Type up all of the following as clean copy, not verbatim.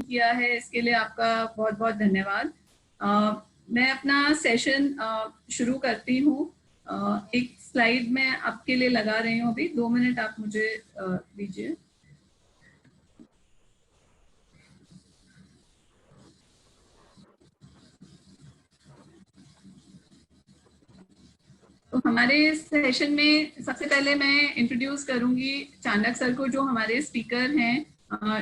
KIA है, इसके लिए आपका बहुत बहुत धन्यवाद। मैं अपना सेशन शुरू करती हूँ। एक स्लाइड मैं आपके लिए लगा रही हूँ, अभी 2 मिनट आप मुझे दीजिए। तो हमारे सेशन में सबसे पहले मैं इंट्रोड्यूस करूंगी चांडक सर को, जो हमारे स्पीकर हैं,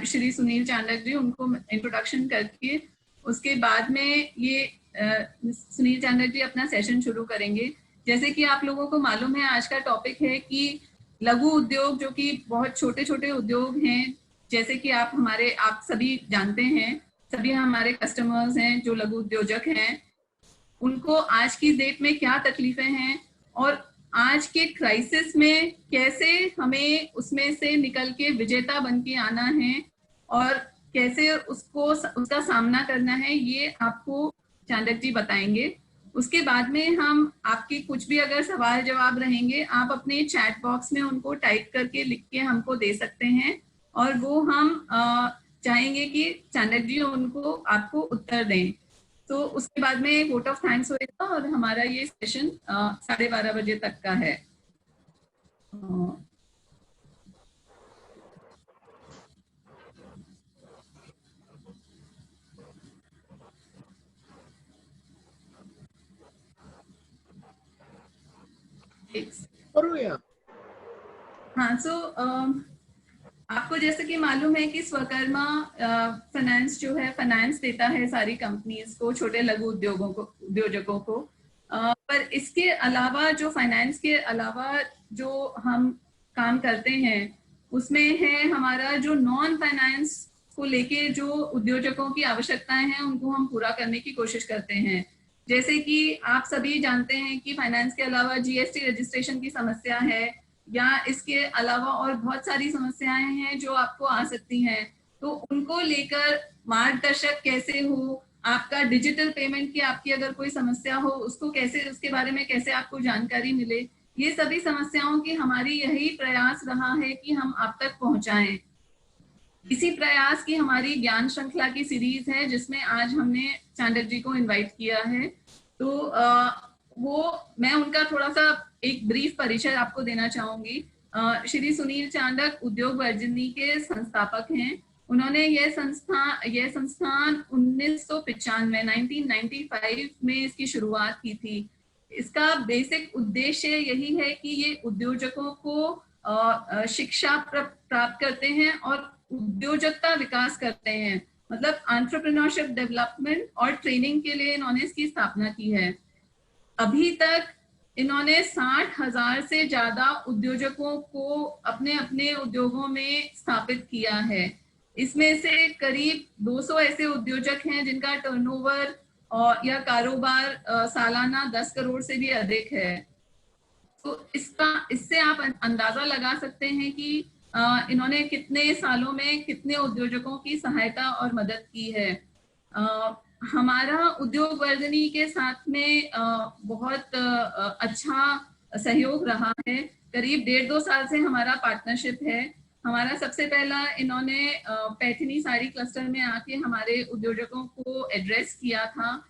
श्री सुनील चांडक जी, उनको इंट्रोडक्शन करके उसके बाद में ये सुनील चांडक जी अपना सेशन शुरू करेंगे। जैसे कि आप लोगों को मालूम है, आज का टॉपिक है कि लघु उद्योग, जो कि बहुत छोटे छोटे उद्योग हैं, जैसे कि आप सभी जानते हैं, सभी हमारे कस्टमर्स हैं जो लघु उद्योजक हैं, उनको आज की डेट में क्या तकलीफें हैं और आज के क्राइसिस में कैसे हमें उसमें से निकल के विजेता बन के आना है और कैसे उसका सामना करना है, ये आपको चांडक जी बताएंगे। उसके बाद में हम आपके कुछ भी अगर सवाल जवाब रहेंगे, आप अपने चैट बॉक्स में उनको टाइप करके लिख के हमको दे सकते हैं और वो हम चाहेंगे कि चांडक जी उनको आपको उत्तर दें। तो उसके बाद में वोट ऑफ थैंक्स होएगा और हमारा ये सेशन 12:30 बजे तक का है। हाँ, सो आपको जैसे कि मालूम है कि स्वकर्मा फाइनेंस जो है, फाइनेंस देता है सारी कंपनीज को, छोटे लघु उद्योजकों को। पर इसके अलावा, जो फाइनेंस के अलावा जो हम काम करते हैं, उसमें है हमारा जो नॉन फाइनेंस को लेके जो उद्योजकों की आवश्यकताएं हैं, उनको हम पूरा करने की कोशिश करते हैं। जैसे कि आप सभी जानते हैं कि फाइनेंस के अलावा जीएसटी रजिस्ट्रेशन की समस्या है, या इसके अलावा और बहुत सारी समस्याएं हैं जो आपको आ सकती हैं। तो उनको लेकर मार्गदर्शक कैसे हो, आपका डिजिटल पेमेंट की आपकी अगर कोई समस्या हो, उसको कैसे, उसके बारे में कैसे आपको जानकारी मिले, ये सभी समस्याओं की हमारी यही प्रयास रहा है कि हम आप तक पहुंचाएं। इसी प्रयास की हमारी ज्ञान श्रृंखला की सीरीज है, जिसमें आज हमने चांडक जी को इनवाइट किया है। तो मैं उनका थोड़ा सा एक ब्रीफ परिचय आपको देना चाहूंगी। श्री सुनील चांडक उद्योग वर्जिनी के संस्थापक हैं। उन्होंने यह संस्थान 1995 में इसकी शुरुआत की थी। इसका बेसिक उद्देश्य यही है कि ये उद्योजकों को शिक्षा प्राप्त करते हैं और उद्योजकता विकास करते हैं। मतलब एंटरप्रेन्योरशिप डेवलपमेंट और ट्रेनिंग के लिए इन्होंने इसकी स्थापना की है। अभी तक इन्होंने 60,000 से ज्यादा उद्योजकों को अपने अपने उद्योगों में स्थापित किया है। इसमें से करीब 200 ऐसे उद्योजक हैं जिनका टर्नओवर या कारोबार सालाना 10 करोड़ से भी अधिक है। तो इससे आप अंदाजा लगा सकते हैं कि इन्होंने कितने सालों में कितने उद्योजकों की सहायता और मदद की है। हमारा उद्योग वर्धिनी के साथ में बहुत अच्छा सहयोग रहा है। करीब 1.5-2 साल से हमारा पार्टनरशिप है। हमारा सबसे पहला इन्होंने पैठनी साड़ी क्लस्टर में आके हमारे उद्योजकों को एड्रेस किया था,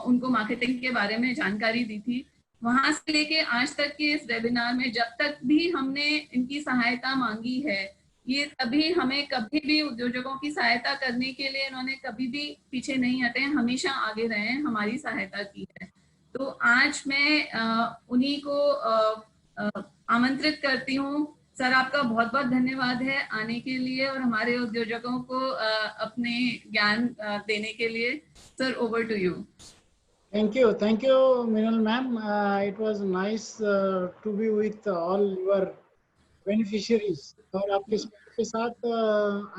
उनको मार्केटिंग के बारे में जानकारी दी थी। वहां से लेके आज तक के इस वेबिनार में जब तक भी हमने इनकी सहायता मांगी है, ये तभी हमें कभी भी उद्योजकों की सहायता करने के लिए इन्होंने कभी भी पीछे नहीं हटे, हमेशा आगे रहे हैं, हमारी सहायता की है। तो आज मैं उन्हीं को आमंत्रित करती हूँ। सर, आपका बहुत बहुत धन्यवाद है आने के लिए और हमारे उद्योजकों को अपने ज्ञान देने के लिए। Sir, over to you. Thank you, Minal ma'am. It was nice to be with all your beneficiaries. और आपके के साथ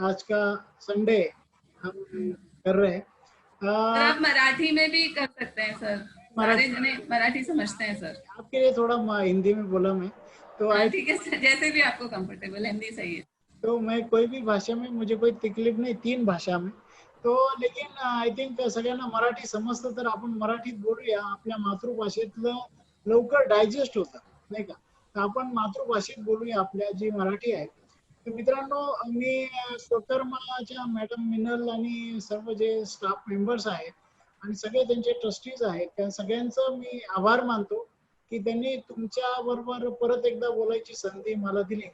आज का संडे हम कर रहे हैं। सर, आप मराठी में भी कर सकते हैं सर, सारे जने मराठी समझते हैं सर। आपके लिए थोड़ा हिंदी में बोला मैं तो। ठीक है सर, जैसे भी आपको कंफर्टेबल, हिंदी सही है। तो मैं कोई भी भाषा में, मुझे कोई तकलीफ नाही, 3 भाषा में तो। लेकिन आय थिंक सगळ्यांना मराठी समजतं, तर आपण मराठीत बोलूया. आपल्या मातृभाषेतलं लवकर डायजेस्ट होतं, नाही का? तर आपण मातृभाषेत बोलूया, आपल्या जी मराठी आहे. तर मित्रांनो, मी स्वकर्माच्या मॅडम मिनल आणि सर्व जे स्टाफ मेंबर्स आहेत आणि सगळे त्यांचे ट्रस्टीज आहेत, त्या सगळ्यांचं मी आभार मानतो की त्यांनी तुमच्या बरोबर परत एकदा बोलायची संधी मला दिली.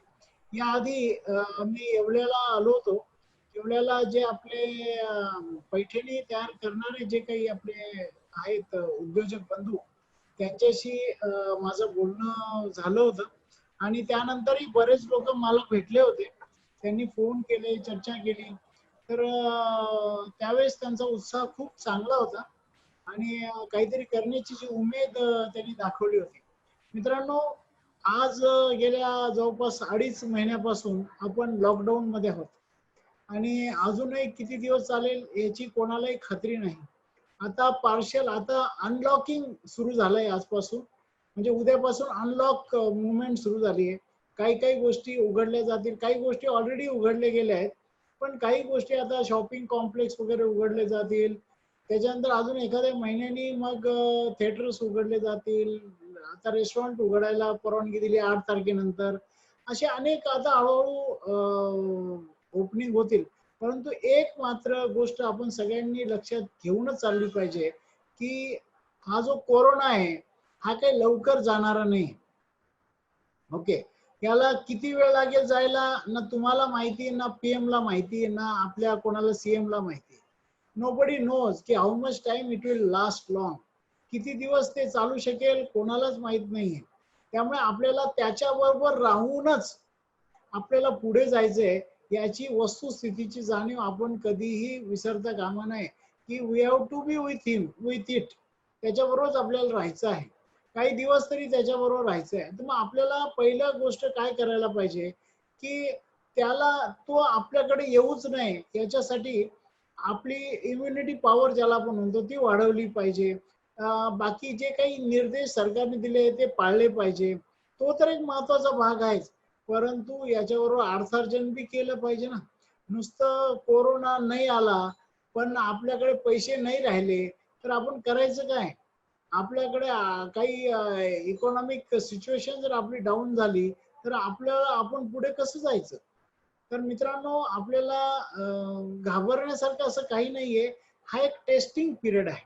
याआधी मी येवल्याला आलो होतो. येवल्याला जे आपले पैठणी तयार करणारे जे काही आपले आहेत उद्योजक बंधू, त्यांच्याशी माझं बोलणं झालं होतं आणि त्यानंतरही बरेच लोक मला भेटले होते. त्यांनी फोन केले, चर्चा केली. तर त्यावेळेस त्यांचा उत्साह खूप चांगला होता आणि काहीतरी करण्याची जी उमेद त्यांनी दाखवली होती. मित्रांनो, आज गेल्या जवळपास 2.5 महिन्यापासून आपण लॉकडाऊन मध्ये आहोत आणि अजूनही किती दिवस चालेल याची कोणालाही खात्री नाही. आता पार्शल, आता अनलॉकिंग सुरू झालंय आजपासून, म्हणजे उद्यापासून अनलॉक मुवमेंट सुरू झाली आहे. काही काही गोष्टी उघडल्या जातील, काही गोष्टी ऑलरेडी उघडल्या गेल्या आहेत, पण काही गोष्टी आता शॉपिंग कॉम्प्लेक्स वगैरे उघडले जातील. त्याच्यानंतर अजून एखाद्या महिन्यानी मग थिएटर्स उघडले जातील. आता रेस्टॉरंट उघडायला परवानगी दिली 8 तारखेनंतर. असे अनेक आता हळूहळू ओपनिंग होतील. परंतु एक मात्र गोष्ट आपण सगळ्यांनी लक्षात घेऊनच चालली पाहिजे की हा जो कोरोना आहे हा काही लवकर जाणारा नाही. ओके, याला किती वेळ लागेल जायला ना तुम्हाला माहिती, ना पीएम ला माहिती, ना आपल्या कोणाला सीएम ला माहिती. नोबडी नोज की how much time it will last long. किती दिवस ते चालू शकेल कोणालाच माहित नाहीये. त्यामुळे आपल्याला त्याच्याबरोबर राहूनच आपल्याला पुढे जायचंय याची वस्तुस्थितीची जाणीव आपण कधीही विसरता कामा नये की we have to be with him, with it. त्याच्याबरोबरच आपल्याला राहायचं आहे, काही दिवस तरी त्याच्याबरोबर राहायचं आहे. तर मग आपल्याला पहिल्या गोष्ट काय करायला पाहिजे की त्याला तो आपल्याकडे येऊच नये याच्यासाठी आपली इम्युनिटी पॉवर ज्याला आपण म्हणतो ती वाढवली पाहिजे. बाकी जे काही निर्देश सरकारने दिले ते पाळले पाहिजे, तो तर एक महत्वाचा भाग आहे. परंतु याच्याबरोबर अर्थार्जन बी केलं पाहिजे ना. नुसतं कोरोना नाही आला पण आपल्याकडे पैसे नाही राहिले तर आपण करायचं काय? आपल्याकडे काही इकॉनॉमिक सिच्युएशन जर आपली डाऊन झाली तर आपल्याला आपण पुढे कसं जायचं? तर मित्रांनो, आपल्याला घाबरण्यासारखं असं काही नाहीये. हा एक टेस्टिंग पिरियड आहे.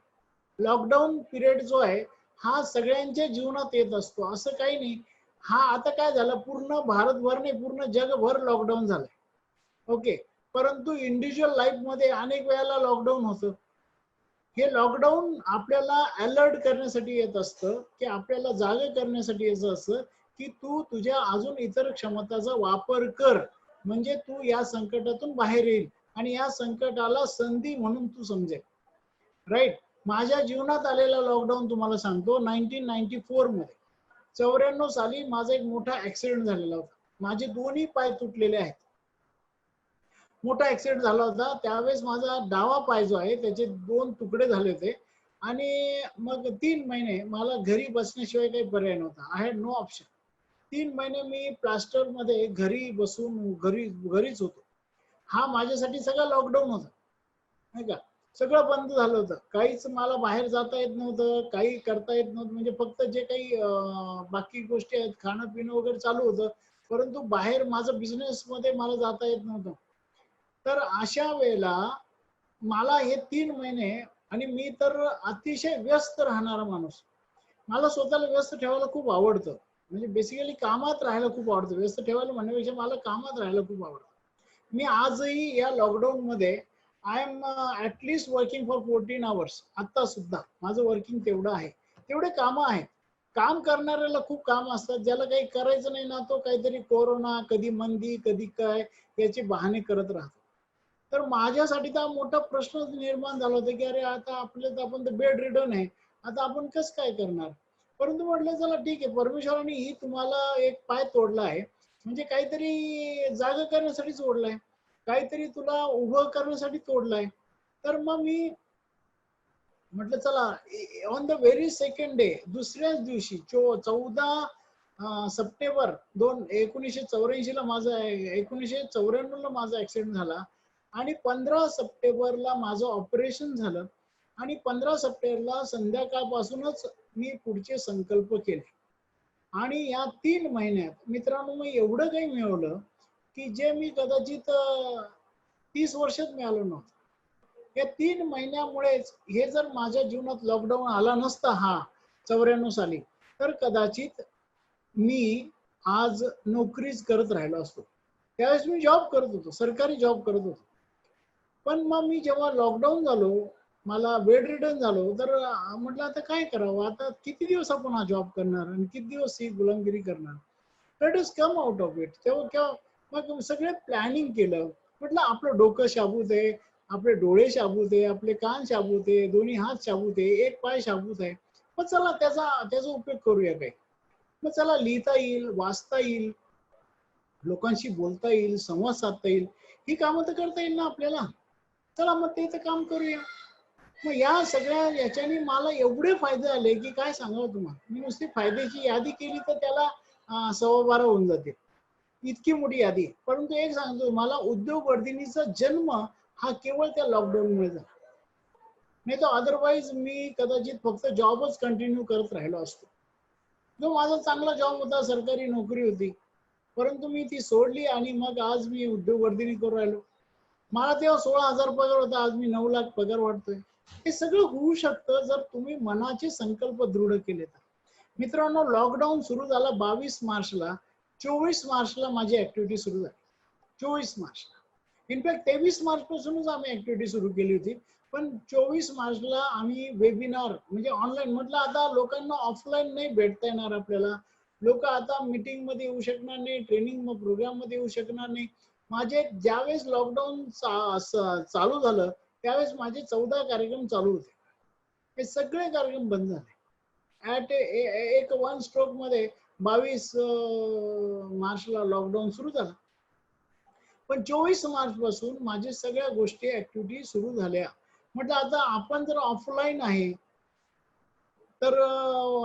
लॉकडाऊन पिरियड जो आहे हा सगळ्यांच्या जीवनात येत असतो, असं काही नाही. हा आता काय झालं, पूर्ण भारतभर नाही पूर्ण जगभर लॉकडाऊन झालंय. ओके, परंतु इंडिव्हिज्युअल लाईफ मध्ये अनेक वेळेला लॉकडाऊन होतं. हे लॉकडाऊन आपल्याला अलर्ट करण्यासाठी येत असतं की आपल्याला जागे करण्यासाठी येत असतं की तू तुझ्या अजून इतर क्षमताचा वापर कर, म्हणजे तू या संकटातून बाहेर येईल आणि या संकटाला संधी म्हणून तू समजेल. राईट. माझ्या जीवनात आलेला लॉकडाऊन तुम्हाला सांगतो. 1994 मध्ये 94 साली माझा एक मोठा ऍक्सिडेंट झालेला होता. माझे दोन्ही पाय तुटलेले आहेत. मोठा ऍक्सिडेंट झाला होता त्यावेळेस माझा डावा पाय जो आहे त्याचे 2 तुकडे झाले होते आणि मग 3 महिने मला घरी बसण्याशिवाय काही पर्याय नव्हता. I had no option. 3 महिने मी प्लास्टर मध्ये घरी बसून घरीच होतो. हा माझ्यासाठी सगळा लॉकडाऊन होता, नाही का. सगळं बंद झालं होतं, काहीच मला बाहेर जाता येत नव्हतं, काही करता येत नव्हतं. म्हणजे फक्त जे काही बाकी गोष्टी आहेत, खाणं पिणं वगैरे चालू होतं, परंतु बाहेर माझं बिझनेस मध्ये मला जाता येत नव्हतं. तर अशा वेळेला मला हे 3 महिने, आणि मी तर अतिशय व्यस्त राहणारा माणूस, मला स्वतःला व्यस्त ठेवायला खूप आवडतं. म्हणजे बेसिकली कामात राहायला खूप आवडतं. व्यस्त ठेवायला म्हणण्यापेक्षा मला कामात राहायला खूप आवडतं. मी आजही या लॉकडाऊन मध्ये I am at least working for 14 hours. आता सुद्धा माझं वर्किंग तेवढं आहे. तेवढे काम आहेत. काम करणाऱ्याला खूप काम असतात, ज्याला काही करायचं नाही ना तो काहीतरी कोरोना, कधी मंदी, कधी काय याचे बहाणे करत राहतो. तर माझ्यासाठी तर मोठा प्रश्न निर्माण झाला होता की अरे आता आपण तर बेड रिडन आहे, आता आपण कसं काय करणार. परंतु म्हटलं चला ठीक आहे, परमेश्वराने ही तुम्हाला एक पाय तोडला आहे म्हणजे काहीतरी जागा करण्यासाठी तोडलाय, काहीतरी तुला उभं करण्यासाठी तोडलाय. तर मग मी म्हटलं चला, on the very second day, दुसऱ्याच दिवशी 14 सप्टेंबर 1984 ला माझा 1994 ला माझा ऍक्सिडेंट झाला आणि 15 सप्टेंबरला माझं ऑपरेशन झालं आणि 15 सप्टेंबरला संध्याकाळपासूनच मी पुढचे संकल्प केले. आणि या 3 महिन्यात मित्रांनो मी एवढं काही मिळवलं की जे मी कदाचित 30 वर्षात मिळालो नव्हतं. या 3 महिन्यामुळेच हे जर माझ्या जीवनात लॉकडाऊन आला नसता हा 94 साली, तर कदाचित मी आज नोकरीच करत राहिलो असतो. त्यावेळेस मी जॉब करत होतो, सरकारी जॉब करत होतो. पण मग मी जेव्हा लॉकडाऊन झालो, मला बेड रिटर्न झालो, तर म्हटलं आता काय करावं, आता किती दिवस आपण हा जॉब करणार आणि किती दिवस ही गुलामगिरी करणार. Let us come out of it. तेव्हा केव्हा मग सगळे प्लॅनिंग केलं. म्हटलं आपलं डोकं शाबूत आहे, आपले डोळे शाबूत आहे, आपले कान शाबूत आहे, दोन्ही हात शाबूत आहे, एक पाय शाबूत आहे. मग चला त्याचा त्याचा उपयोग करूया काही. मग चला लिहिता येईल, वाचता येईल, लोकांशी बोलता येईल, संवाद साधता येईल, ही कामं तर करता येईल ना आपल्याला. चला मग ते तर काम करूया. मग या सगळ्या याच्याने मला एवढे फायदे आले की काय सांगावं तुम्हाला. मी नुसती फायद्याची यादी केली तर त्याला 12.15 होऊन जाते, इतकी मोठी यादी. परंतु एक सांगतो, मला उद्योगवर्धिनीचा जन्म हा केवळ त्या लॉकडाऊनमुळे झाला. नाही तर अदरवाईज मी कदाचित फक्त जॉबच कंटिन्यू करत राहिलो असतो. जो माझा चांगला जॉब होता, सरकारी नोकरी होती, परंतु मी ती सोडली आणि मग आज मी उद्योगवर्धिनी करू राहिलो. मला तेव्हा 16,000 पगार होता, आज मी 9 लाख पगार वाटतोय. हे सगळं होऊ शकतं जर तुम्ही मनाचे संकल्प दृढ केले तर. मित्रांनो, लॉकडाऊन सुरू झाला 22 मार्चला. 24 मार्चला माझी ऍक्टिव्हिटी सुरू झाली. 24 मार्चला. इनफॅक्ट 23 मार्च पासूनच आम्ही ऍक्टिव्हिटी सुरू केली होती. पण 24 मार्चला आम्ही वेबिनार म्हणजे ऑनलाईन. म्हटलं आता लोकांना ऑफलाईन नाही भेटता येणार आपल्याला. लोक आता मीटिंग मध्ये येऊ शकणार नाही, ट्रेनिंग प्रोग्राम मध्ये येऊ शकणार नाही. माझे ज्यावेळेस लॉकडाऊन चालू झालं त्यावेळेस माझे 14 कार्यक्रम चालू होते. हे सगळे कार्यक्रम बंद झाले. ऍट एक वन स्ट्रोक मध्ये 22 मार्चला लॉकडाऊन सुरू झालं. पण 24 मार्च पासून माझ्या सगळ्या गोष्टी ऍक्टिव्हिटी सुरू झाल्या. म्हटलं आता आपण जर ऑफलाईन आहे तर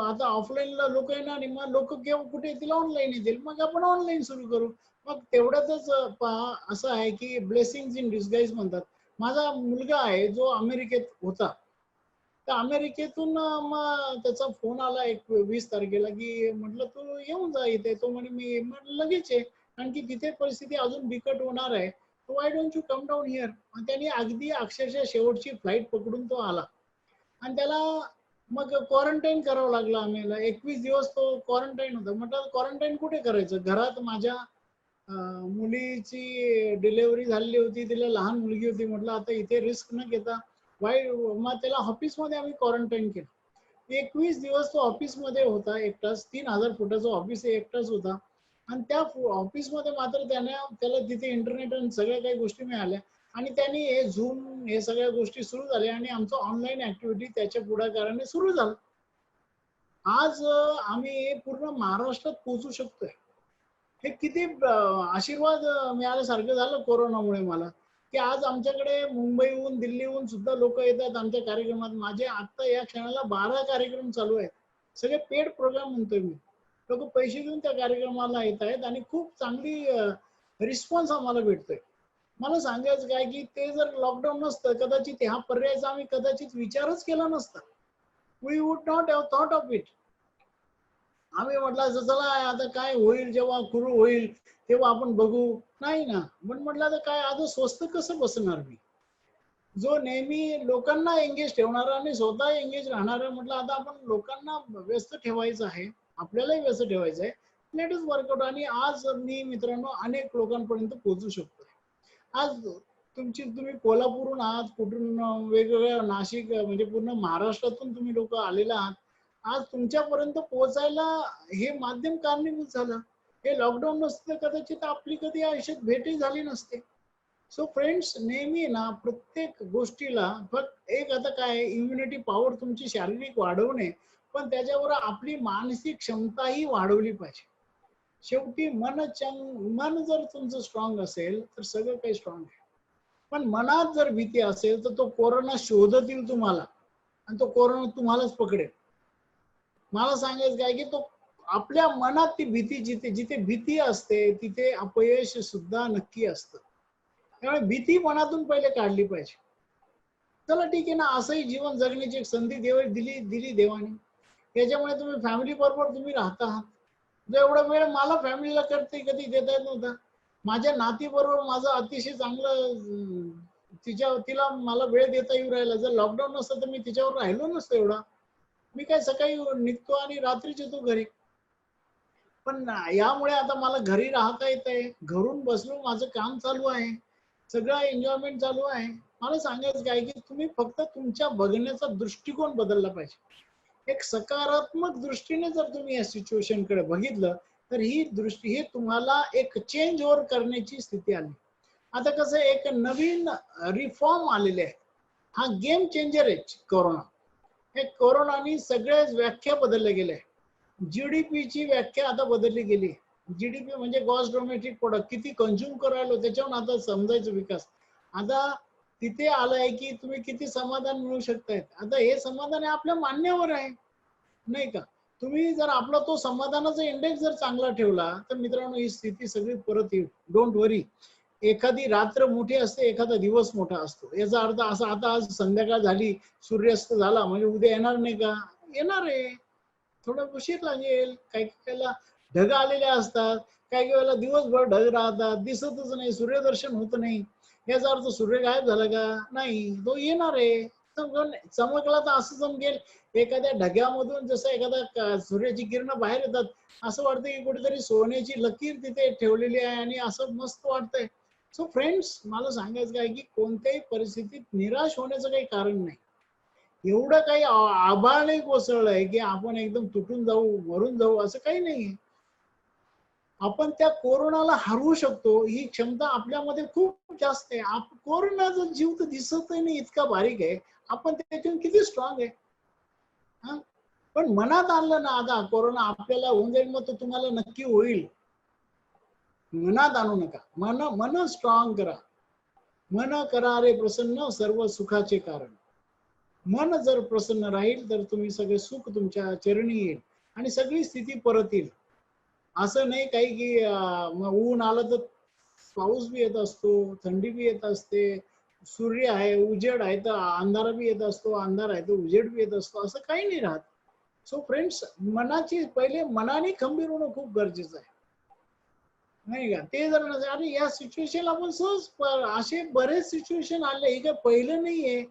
आता ऑफलाईनला लोक येणार नाही, मग लोक केव्हा कुठे येतील, ऑनलाईन येतील, मग आपण ऑनलाईन सुरू करू. मग तेवढ्यातच पहा असं आहे की ब्लेसिंग इन डिस्गाईज म्हणतात. माझा मुलगा आहे जो अमेरिकेत होता, तर अमेरिकेतून मग त्याचा फोन आला 20 तारखेला की म्हटलं तू येऊन जा इथे. तो म्हणे मी लगेच आहे, कारण की तिथे परिस्थिती अजून बिकट होणार आहे. Why don't you come down here. त्यांनी अगदी अक्षरशः शेवटची फ्लाईट पकडून तो आला आणि त्याला मग क्वारंटाईन करावं लागलं आम्हाला. 21 दिवस तो क्वारंटाईन होता. म्हटलं क्वारंटाईन कुठे करायचं, घरात माझ्या मुलीची डिलिव्हरी झालेली होती, तिला लहान मुलगी होती. म्हटलं आता इथे रिस्क न घेता मग त्याला ऑफिसमध्ये आम्ही क्वारंटाईन केलं. 21 दिवस तो ऑफिसमध्ये होता एकटाच. 3000 फुटाचं ऑफिस एकटाच होता. आणि त्या ऑफिसमध्ये मात्र त्याला तिथे इंटरनेट आणि सगळ्या काही गोष्टी मिळाल्या. आणि त्यांनी हे झूम हे सगळ्या गोष्टी सुरू झाल्या आणि आमचं ऑनलाईन ऍक्टिव्हिटी त्याच्या पुढाकाराने सुरू झालं. आज आम्ही पूर्ण महाराष्ट्रात पोहोचू शकतोय. हे किती आशीर्वाद मिळाल्यासारखं झालं कोरोनामुळे मला, की आज आमच्याकडे मुंबईहून दिल्लीहून सुद्धा लोक येतात आमच्या कार्यक्रमात. माझे आता या क्षणाला 12 कार्यक्रम चालू आहेत. सगळे पेड प्रोग्राम म्हणतोय मी. लोक पैसे देऊन त्या कार्यक्रमाला येत आहेत आणि खूप चांगली रिस्पॉन्स आम्हाला भेटतोय. मला सांगायचं काय की ते जर लॉकडाऊन नसतं कदाचित ह्या पर्यायाचा आम्ही कदाचित विचारच केला नसता. We would not have thought of it. आम्ही म्हटलं चला आता काय होईल, जेव्हा सुरू होईल तेव्हा आपण बघू. नाही ना. पण म्हटलं आता काय, आता स्वस्त कसं बसणार मी, जो नेहमी लोकांना एंगेज ठेवणारा आणि स्वतः एंगेज राहणारा. म्हटलं आता आपण लोकांना व्यस्त ठेवायचं आहे, आपल्यालाही व्यस्त ठेवायचं आहे. Let us workout. आणि आज मी मित्रांनो अनेक लोकांपर्यंत पोहोचू शकतो. आज तुम्ही कोल्हापूरहून आहात, कुठून वेगवेगळ्या नाशिक म्हणजे पूर्ण महाराष्ट्रातून तुम्ही लोक आलेला आहात. आज तुमच्यापर्यंत पोहोचायला हे माध्यम कारणीभूत झालं. हे लॉकडाऊन नसतं कदाचित आपली कधी आयुष्यात भेटही झाली नसते. सो फ्रेंड्स, नेहमी ना प्रत्येक गोष्टीला फक्त एक आता काय, इम्युनिटी पॉवर तुमची शारीरिक वाढवणे, पण त्याच्यावर आपली मानसिक क्षमताही वाढवली पाहिजे. शेवटी मन जर तुमचं स्ट्रॉंग असेल तर सगळं काही स्ट्रॉंग आहे. पण मनात जर भीती असेल तर तो कोरोना शोधत येईल तुम्हाला आणि तो कोरोना तुम्हालाच पकडेल. मला सांगायचं काय की तो आपल्या मनात ती भीती, जिथे भीती असते तिथे अपयश सुद्धा नक्की असतं. त्यामुळे भीती मनातून पहिले काढली पाहिजे. चला ठीक आहे ना, असंही जीवन जगण्याची एक संधी दिली देवाने. त्याच्यामुळे तुम्ही फॅमिली बरोबर तुम्ही राहता आहात. जो एवढा वेळ मला फॅमिलीला कधी देता येत नव्हता, माझ्या नातीबरोबर माझं अतिशय चांगलं तिला मला वेळ देता येऊ राहिला. जर लॉकडाऊन नसतं तर मी तिच्यावर राहिलो नसतो एवढा. मी काय सकाळी निघतो आणि रात्रीच येतो घरी. पण यामुळे आता मला घरी राहता येतंय, घरून बसलो माझं काम चालू आहे, सगळं एन्जॉयमेंट चालू आहे. मला सांगायचं काय की तुम्ही फक्त तुमच्या बघण्याचा दृष्टिकोन बदलला पाहिजे. एक सकारात्मक दृष्टीने जर तुम्ही या सिच्युएशन कडे बघितलं तर ही दृष्टी, हे तुम्हाला एक चेंज ओव्हर करण्याची स्थिती आली. आता कसं एक नवीन रिफॉर्म आलेले आहे. हा गेम चेंजर आहे कोरोना. हे कोरोनानी सगळ्याच व्याख्या बदलल्या गेल्या. जीडीपी ची व्याख्या आता बदलली गेली. जीडीपी म्हणजे ग्रॉस डोमेस्टिक प्रोडक्ट, किती कंझ्युम करायलो त्याच्यावर आता समजायचं विकास. आता तिथे आलंय की तुम्ही किती समाधान मिळू शकतायत. आता हे समाधान आपल्या मान्यावर आहे, नाही का? तुम्ही जर आपला तो समाधानाचा इंडेक्स जर चांगला ठेवला तर मित्रांनो ही स्थिती सगळी परत येईल. डोंट वरी. एखादी रात्र मोठी असते, एखादा दिवस मोठा असतो. याचा अर्थ असा, आता आज संध्याकाळ झाली, सूर्यास्त झाला म्हणजे उद्या येणार नाही का? येणार आहे. थोडा उशीर लागेल. काही वेळेला ढग आलेले असतात, काही वेळेला दिवसभर ढग राहतात, दिसतच नाही, सूर्यदर्शन होत नाही. याचा अर्थ सूर्य गायब झाला का? नाही, तो येणार आहे. चमकला तर असं जमकेल एखाद्या ढग्यामधून, जसं एखादा सूर्याची किरण बाहेर येतात, असं वाटतं की कुठेतरी सोन्याची लकीर तिथे ठेवलेली आहे आणि असं मस्त वाटतंय. सो फ्रेंड्स, मला सांगायचं काय की कोणत्याही परिस्थितीत निराश होण्याचं काही कारण नाही. एवढं काही आभाळ नाही कोसळलंय की आपण एकदम तुटून जाऊ, मरून जाऊ, असं काही नाहीये. आपण त्या कोरोनाला हरवू शकतो, ही क्षमता आपल्यामध्ये खूप जास्त आहे. कोरोनाचा जीव तर दिसत नाही, इतका बारीक आहे. आपण त्यातून किती स्ट्रॉंग आहे. पण मनात आणलं ना, आता कोरोना आपल्याला होऊन जाईल मग तो तुम्हाला नक्की होईल. मनात आणू नका. मन स्ट्रॉंग करा. मन करा रे प्रसन्न, सर्व सुखाचे कारण. मन जर प्रसन्न राहील तर तुम्ही सगळे सुख तुमच्या चरणी येईल आणि सगळी स्थिती परत येईल. असं नाही काही की ऊन आलं तर पाऊस बी येत असतो, थंडी बी येत असते, सूर्य आहे, उजेड आहे तर अंधार बी येत असतो, अंधार आहे तर उजेड बी येत असतो, असं काही नाही राहत. सो फ्रेंड्स, मनाची पहिले मनाने खंबीर होणं खूप गरजेचं आहे, नाही का? ते जर नसेल, अरे या सिच्युएशन आपण सहज, असे बरेच सिच्युएशन आले, हे काय पहिलं नाहीये.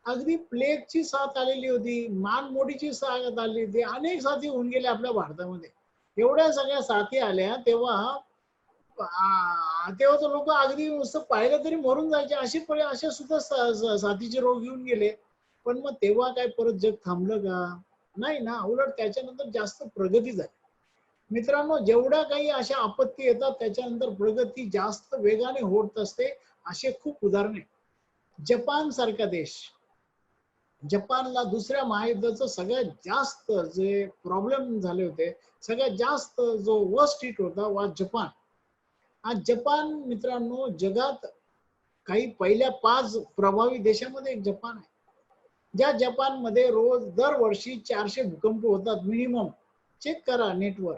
अगदी प्लेगची साथ आलेली होती, मानमोडीची साथ आली होती, अनेक साथी होऊन गेल्या आपल्या भारतामध्ये. एवढ्या सगळ्या साथी आल्या तेव्हा तेव्हा तर लोक अगदी नुसतं पाहिलं तरी मरून जायचे. अशा सुद्धा साथीचे रोग येऊन गेले. पण मग तेव्हा काय परत जग थांबलं का? नाही ना, उलट त्याच्यानंतर जास्त प्रगती झाली. मित्रांनो, जेवढ्या काही अशा आपत्ती येतात त्याच्यानंतर प्रगती जास्त वेगाने होत असते. असे खूप उदाहरणे. जपान सारखा देश, जपानला दुसऱ्या महायुद्धाचं सगळ्यात जास्त जे प्रॉब्लेम झाले होते, सगळ्यात जास्त जो वर्स्ट हिट होता वा जपान. आज जपान मित्रांनो जगात काही पहिल्या 5 प्रभावी देशामध्ये एक जपान आहे. ज्या जपानमध्ये रोज दरवर्षी 400 भूकंप होतात मिनिमम. चेक करा नेटवर,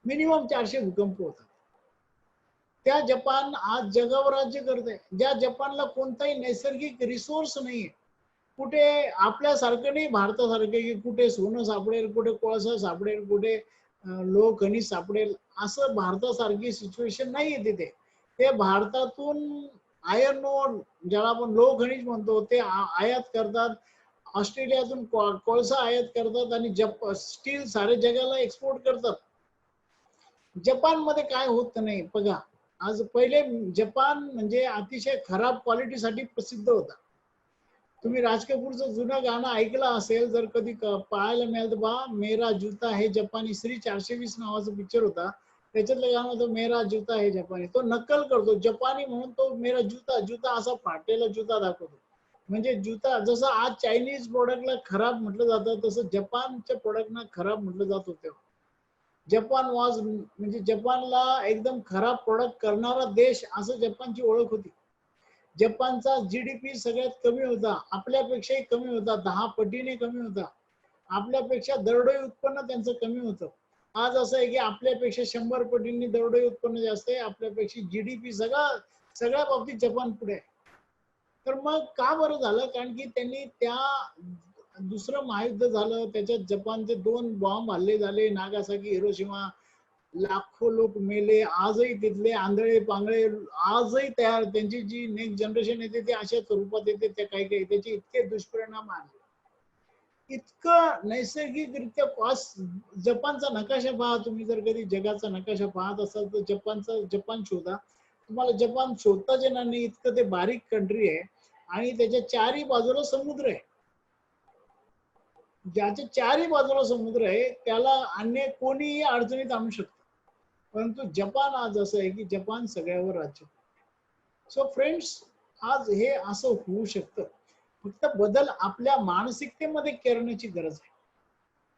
मिनिमम 400 भूकंप होतात. त्या जपान आज जगावर राज्य करते. ज्या जपानला कोणताही नैसर्गिक रिसोर्स नाहीये. कुठे आपल्यासारखं नाही, भारतासारखं की कुठे सोनं सापडेल, कुठे कोळसा सापडेल, कुठे लोह खनिज सापडेल, असं भारतासारखी सिच्युएशन नाहीये तिथे. ते भारतातून आयर्न ओर, ज्याला आपण लोह खनिज म्हणतो, ते आयात करतात. ऑस्ट्रेलियातून कोळसा आयात करतात आणि स्टील सारे जगाला एक्सपोर्ट करतात. जपान मध्ये काय होत नाही बघा. आज पहिले जपान म्हणजे अतिशय खराब क्वालिटीसाठी प्रसिद्ध होता. तुम्ही राज कपूरचं जुनं गाणं ऐकलं असेल, जर कधी पाहायला मिळालं तर बा, मेरा जूता है जपानी. श्री 420 नावाचा पिक्चर होता, त्याच्यातलं गाणं होतं मेरा जूता है जपानी. तो नक्कल करतो जपानी म्हणून, तो मेरा जूता जूता असा फाटलेला जूता दाखवतो. म्हणजे जूता जसं आज चायनीज प्रोडक्टला खराब म्हटलं जातं, तसं जपानच्या प्रोडक्टना खराब म्हटलं जात होतं. जपान वॉज म्हणजे जपानला एकदम खराब प्रोडक्ट करणारा देश असं जपानची ओळख होती. जपानचा जीडीपी सगळ्यात कमी होता, आपल्यापेक्षाही कमी होता, 10 पटीने कमी होता. आपल्यापेक्षा दरडोई उत्पन्न त्यांचं कमी होतं. आज असं आहे की आपल्यापेक्षा 100 पटींनी दरडोई उत्पन्न जास्त आहे, आपल्यापेक्षा जीडीपी सगळ्या बाबतीत जपान पुढे आहे. तर मग का बरं झालं? कारण की त्यांनी त्या दुसरं महायुद्ध झालं, त्याच्यात जपानचे 2 बॉम्ब हल्ले झाले, नागासाकी, हिरोशिमा. लाखो लोक मेले, आजही तिथले आंधळे पांगळे आजही तयार, त्यांची जी नेक्स्ट जनरेशन येते ती अशा स्वरूपात येते, त्या काही काही त्याचे इतके दुष्परिणाम आहे. इतकं नैसर्गिकरित्या जपानचा नकाशा पहा तुम्ही, जर कधी जगाचा नकाशा पाहत असाल तर जपान शोधा, तुम्हाला जपान शोधताच येणार नाही, इतकं ते बारीक कंट्री आहे. आणि त्याच्या चारही बाजूला समुद्र आहे. ज्याच्या चारही बाजूला समुद्र आहे त्याला अन्य कोणीही अडचणीत आणू शकतं. परंतु जपान आज असं आहे की जपान सगळ्यावर राज्य. सो फ्रेंड्स, आज हे असं होऊ शकतं, फक्त बदल आपल्या मानसिकतेमध्ये करण्याची गरज आहे.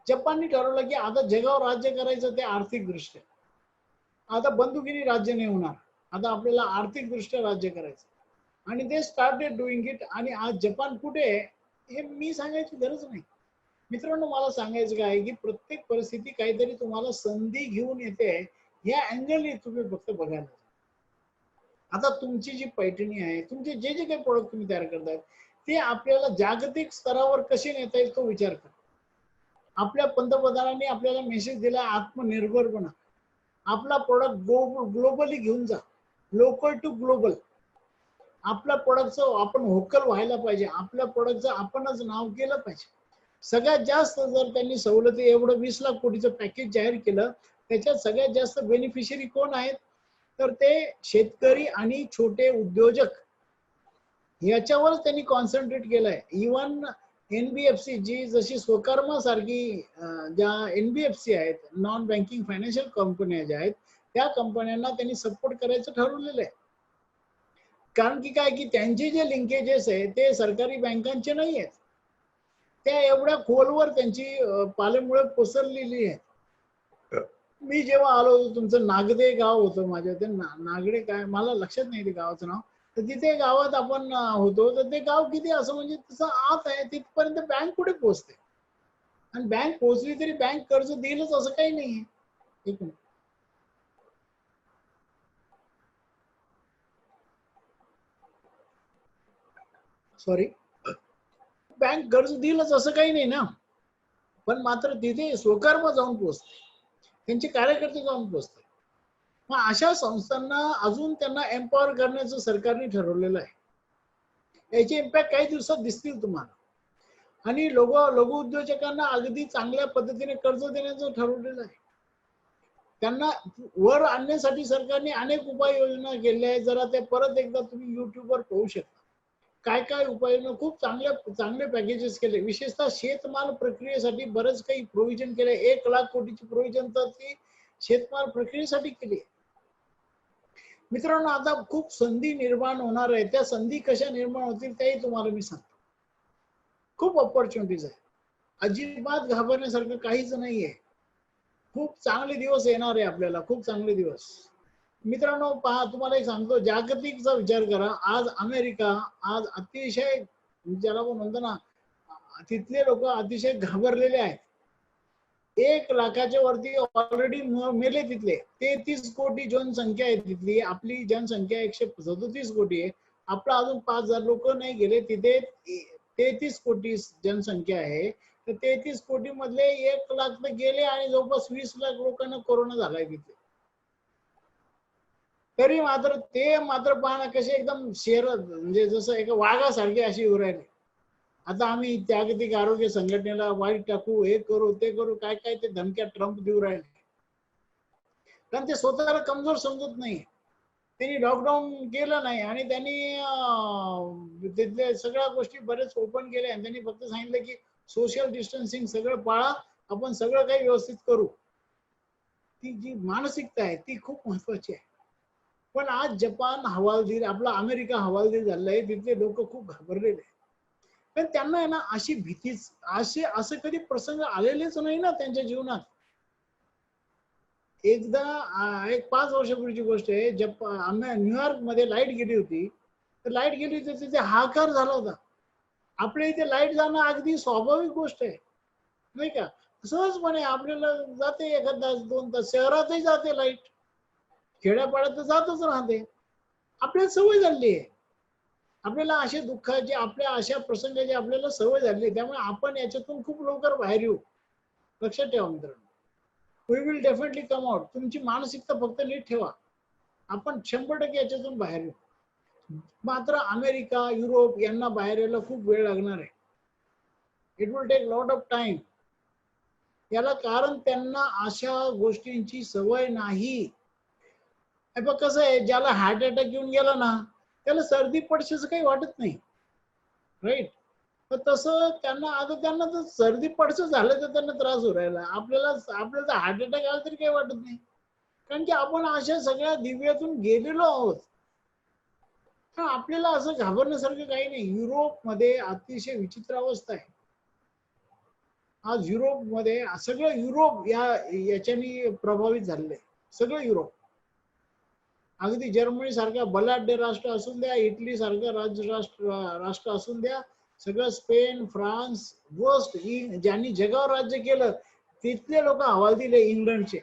जपानने ठरवलं की आता जगावर राज्य करायचं ते आर्थिक दृष्ट्या, आता बंदुकीने राज्य नाही होणार, आता आपल्याला आर्थिक दृष्ट्या राज्य करायचं, आणि ते स्टार्टेड डुईंग इट. आणि आज जपान कुठे आहे हे मी सांगायची गरज नाही. मित्रांनो, मला सांगायचं काय की प्रत्येक परिस्थिती काहीतरी तुम्हाला संधी घेऊन येते, या अँगलने तुम्ही फक्त बघायला. आता तुमची जी पैठणी आहे, तुमचे जे जे काही प्रोडक्ट तुम्ही तयार करताय ते आपल्याला जागतिक स्तरावर कसे नेता येईल तो विचार करा. आपल्या पंतप्रधानांनी आपल्याला मेसेज दिला आत्मनिर्भर बना, आपला प्रोडक्ट ग्लोबली घेऊन जा, लोकल टू ग्लोबल. आपल्या प्रोडक्टचं आपण व्होकल व्हायला पाहिजे, आपल्या प्रोडक्टचं आपणच नाव केलं पाहिजे. सगळ्यात जास्त जर त्यांनी सवलती, एवढं 20 लाख कोटीचं पॅकेज जाहीर केलं, त्याच्यात सगळ्यात जास्त बेनिफिशियरी कोण आहेत, तर ते शेतकरी आणि छोटे उद्योजक, याच्यावरच त्यांनी कॉन्सन्ट्रेट केलंय. इव्हन एनबीएफसी जी जशी स्वकर्मा सारखी ज्या एनबीएफसी आहेत, नॉन बँकिंग फायनान्शियल कंपन्या ज्या आहेत, त्या कंपन्यांना त्यांनी सपोर्ट करायचं ठरवलेलं आहे. कारण की काय की त्यांचे जे लिंकेजेस आहे ते सरकारी बँकांचे नाही आहेत, त्या एवढ्या खोलवर त्यांची पालेमुळे पसरलेली आहे. मी जेव्हा आलो, तुमचं नागदे गाव होतं माझ्या, ते नागडे काय मला लक्षात नाही ते गावाचं नाव, तर तिथे गावात आपण होतो, तर ते गाव किती असं म्हणजे तसं आत आहे, तिथपर्यंत बँक कुठे पोहोचते, आणि बँक पोहोचली तरी बँक कर्ज देईलच असं काही नाहीये. एक मिनिट, सॉरी, बँक कर्ज देईलच असं काही नाही ना, पण मात्र तिथे स्वकर्म जाऊन पोहोचते, त्यांचे कार्यकर्ते जाऊन पोहोचतात. मग अशा संस्थांना अजून त्यांना एम्पॉवर करण्याचं सरकारने ठरवलेलं आहे. याचे इम्पॅक्ट काही दिवसात दिसतील तुम्हाला. आणि लघु उद्योजकांना अगदी चांगल्या पद्धतीने कर्ज देण्याचं ठरवलेलं आहे. त्यांना वर आणण्यासाठी सरकारने अनेक उपाययोजना केल्या आहेत. जरा ते परत एकदा तुम्ही युट्यूबवर पाहू शकता. काय काय उपाययोजना, खूप चांगले पॅकेजेस केले. विशेषतः शेतमाल प्रक्रियेसाठी बरंच काही प्रोव्हिजन केले. 1 लाख कोटीची प्रोव्हिजन तर ती शेतमाल प्रक्रियेसाठी केली. मित्रांनो, आता खूप संधी निर्माण होणार आहे. त्या संधी कशा निर्माण होतील तेही तुम्हाला मी सांगतो. खूप ऑपॉर्च्युनिटीज आहे, अजिबात घाबरण्यासारखं काहीच नाहीये. खूप चांगले दिवस येणार आहे आपल्याला, खूप चांगले दिवस. मित्रांनो पहा, तुम्हाला एक सांगतो, जागतिकचा विचार करा. आज अमेरिका आज अतिशय, ज्याला आपण म्हणतो ना, तिथले लोक अतिशय घाबरलेले आहेत. 1 लाखाच्या वरती ऑलरेडी मेले तिथले. 33 कोटी जनसंख्या आहे तिथली. आपली जनसंख्या 137 कोटी आहे. आपला अजून 5,000 लोक नाही गेले. तिथे 33 कोटी जनसंख्या आहे. तर 33 कोटी मधले 1 लाख तर गेले, आणि जवळपास 20 लाख लोकांना कोरोना झालाय तिथे. तरी मात्र ते पाहणं कसे एकदम शेर, म्हणजे जसं एका वाघासारखे अशी उरायले. आता आम्ही जागतिक आरोग्य संघटनेला वाईट टाकू, हे करू ते करू, काय काय ते धमक्या ट्रम्प देऊ राहिले. कारण ते स्वतःला कमजोर समजत नाही. त्यांनी लॉकडाऊन केलं नाही, आणि त्यांनी तिथल्या सगळ्या गोष्टी बरेच ओपन केल्या, आणि त्यांनी फक्त सांगितलं की सोशल डिस्टन्सिंग सगळं पाळा, आपण सगळं काही व्यवस्थित करू. ती जी मानसिकता आहे ती खूप महत्वाची आहे. पण आज जपान हवालदिल, आपला अमेरिका हवालदिल झालेला आहे, तिथले लोक खूप घाबरलेले आहेत. पण त्यांना आहे ना अशी भीतीच, असं कधी प्रसंग आलेलेच नाही ना त्यांच्या जीवनात. एकदा एक 5 वर्षापूर्वीची गोष्ट आहे, न्यूयॉर्क मध्ये लाईट गेली होती. तर लाईट गेली होती, तिथे हाहाकार झाला होता. आपल्या इथे लाईट जाणं अगदी स्वाभाविक गोष्ट आहे, नाही का? सहजपणे आपल्याला जाते 1 तास 2 तास, शहरातही जाते लाईट, खेड्यापाड्यात तर जातच राहते. आपल्याला सवय झाली आहे. आपल्याला अशा दुःखाची, आपल्या अशा प्रसंगाची आपल्याला सवय झाली, त्यामुळे आपण याच्यातून खूप लवकर बाहेर येऊ. लक्षात ठेवा मित्रांनो. We will definitely come out. तुमची मानसिकता फक्त नीट ठेवा, आपण 100% याच्यातून बाहेर येऊ. मात्र अमेरिका, युरोप यांना बाहेर यायला खूप वेळ लागणार आहे. It will take lot of time. याला कारण त्यांना अशा गोष्टींची सवय नाही. बघ कसं आहे, ज्याला हार्ट अटॅक येऊन गेला ना त्याला सर्दी पडशीचं काही वाटत नाही, राईट. तर तसं त्यांना आता त्यांना जर सर्दी पडसं झालं तर त्यांना त्रास होऊ राहिला. आपल्याला हार्ट अटॅक आला तरी काही वाटत नाही, कारण की आपण अशा सगळ्या दिव्यातून गेलेलो आहोत. आपल्याला असं घाबरण्यासारखं काही नाही. युरोपमध्ये अतिशय विचित्र अवस्था आहे आज. युरोपमध्ये सगळं युरोप याच्याने प्रभावित झालेलं आहे. सगळं युरोप, अगदी जर्मनी सारख्या बलाढ्य राष्ट्र असून द्या, इटली सारखं राष्ट्र असून द्या, सगळं स्पेन, फ्रान्स, वर्स्ट ज्यांनी जगावर राज्य केलं तिथले लोक हवाल दिले. इंग्लंडचे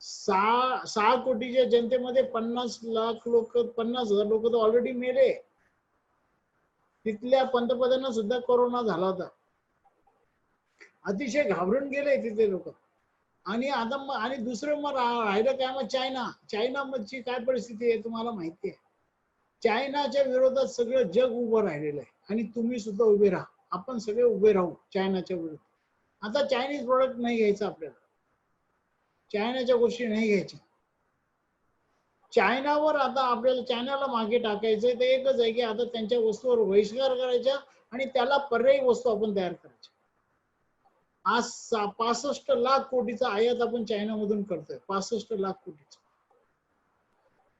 6 कोटीच्या जनतेमध्ये 50 लाख लोक, 50,000 लोक तर ऑलरेडी मेले. तिथल्या पंतप्रधानांना सुद्धा कोरोना झाला होता. अतिशय घाबरून गेले तिथले लोक. आणि आता आणि दुसरं मग राहिलं काय, मग चायना मधची काय परिस्थिती आहे तुम्हाला माहिती आहे. चायनाच्या विरोधात सगळं जग उभं राहिलेलं आहे आणि तुम्ही सुद्धा उभे राहा. आपण सगळे उभे राहू चायनाच्या विरोधात. आता चायनीज प्रोडक्ट नाही घ्यायचं आपल्याला, चायनाच्या गोष्टी नाही घ्यायच्या. चायनावर आता आपल्याला चायनाला मागे टाकायचंय तर एकच आहे की आता त्यांच्या वस्तूवर बहिष्कार करायचा आणि त्याला पर्यायी वस्तू आपण तयार करायच्या. आज 65 लाख कोटीचा आयात आपण चायनामधून करतोय, 65 लाख कोटीचा.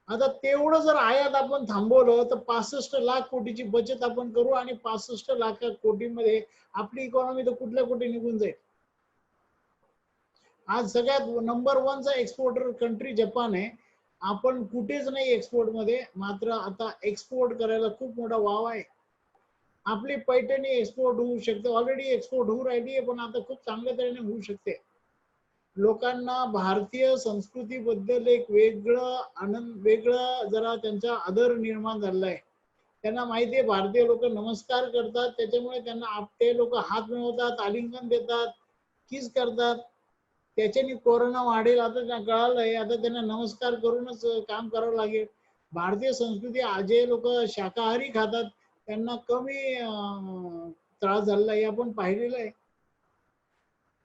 आता तेवढं जर आयात आपण थांबवलं तर 65 लाख कोटीची बचत आपण करू आणि 65 लाख कोटीमध्ये आपली इकॉनॉमी तर कुठल्या कुठे निघून जाईल. आज सगळ्यात नंबर 1 चा एक्सपोर्टर कंट्री जपान आहे. आपण कुठेच नाही एक्सपोर्ट मध्ये, मात्र आता एक्सपोर्ट करायला खूप मोठा वाव आहे. आपली पैठणी एक्सपोर्ट होऊ शकते, ऑलरेडी एक्सपोर्ट होऊ राहिली आहे, पण आता खूप चांगल्या तऱ्हेने होऊ शकते. लोकांना भारतीय संस्कृतीबद्दल एक वेगळं जरा त्यांचा आदर निर्माण झालेला आहे. त्यांना माहिती आहे भारतीय लोक नमस्कार करतात, त्याच्यामुळे त्यांना ते लोक हात मिळवतात, आलिंगन देतात, किस करतात. त्याच्याने कोरोना वाढेल आता त्यांना कळालंय. आता त्यांना नमस्कार करूनच काम करावं लागेल. भारतीय संस्कृती जे लोक शाकाहारी खातात त्यांना कमी त्रास झालेला आहे, आपण पाहिलेलं आहे.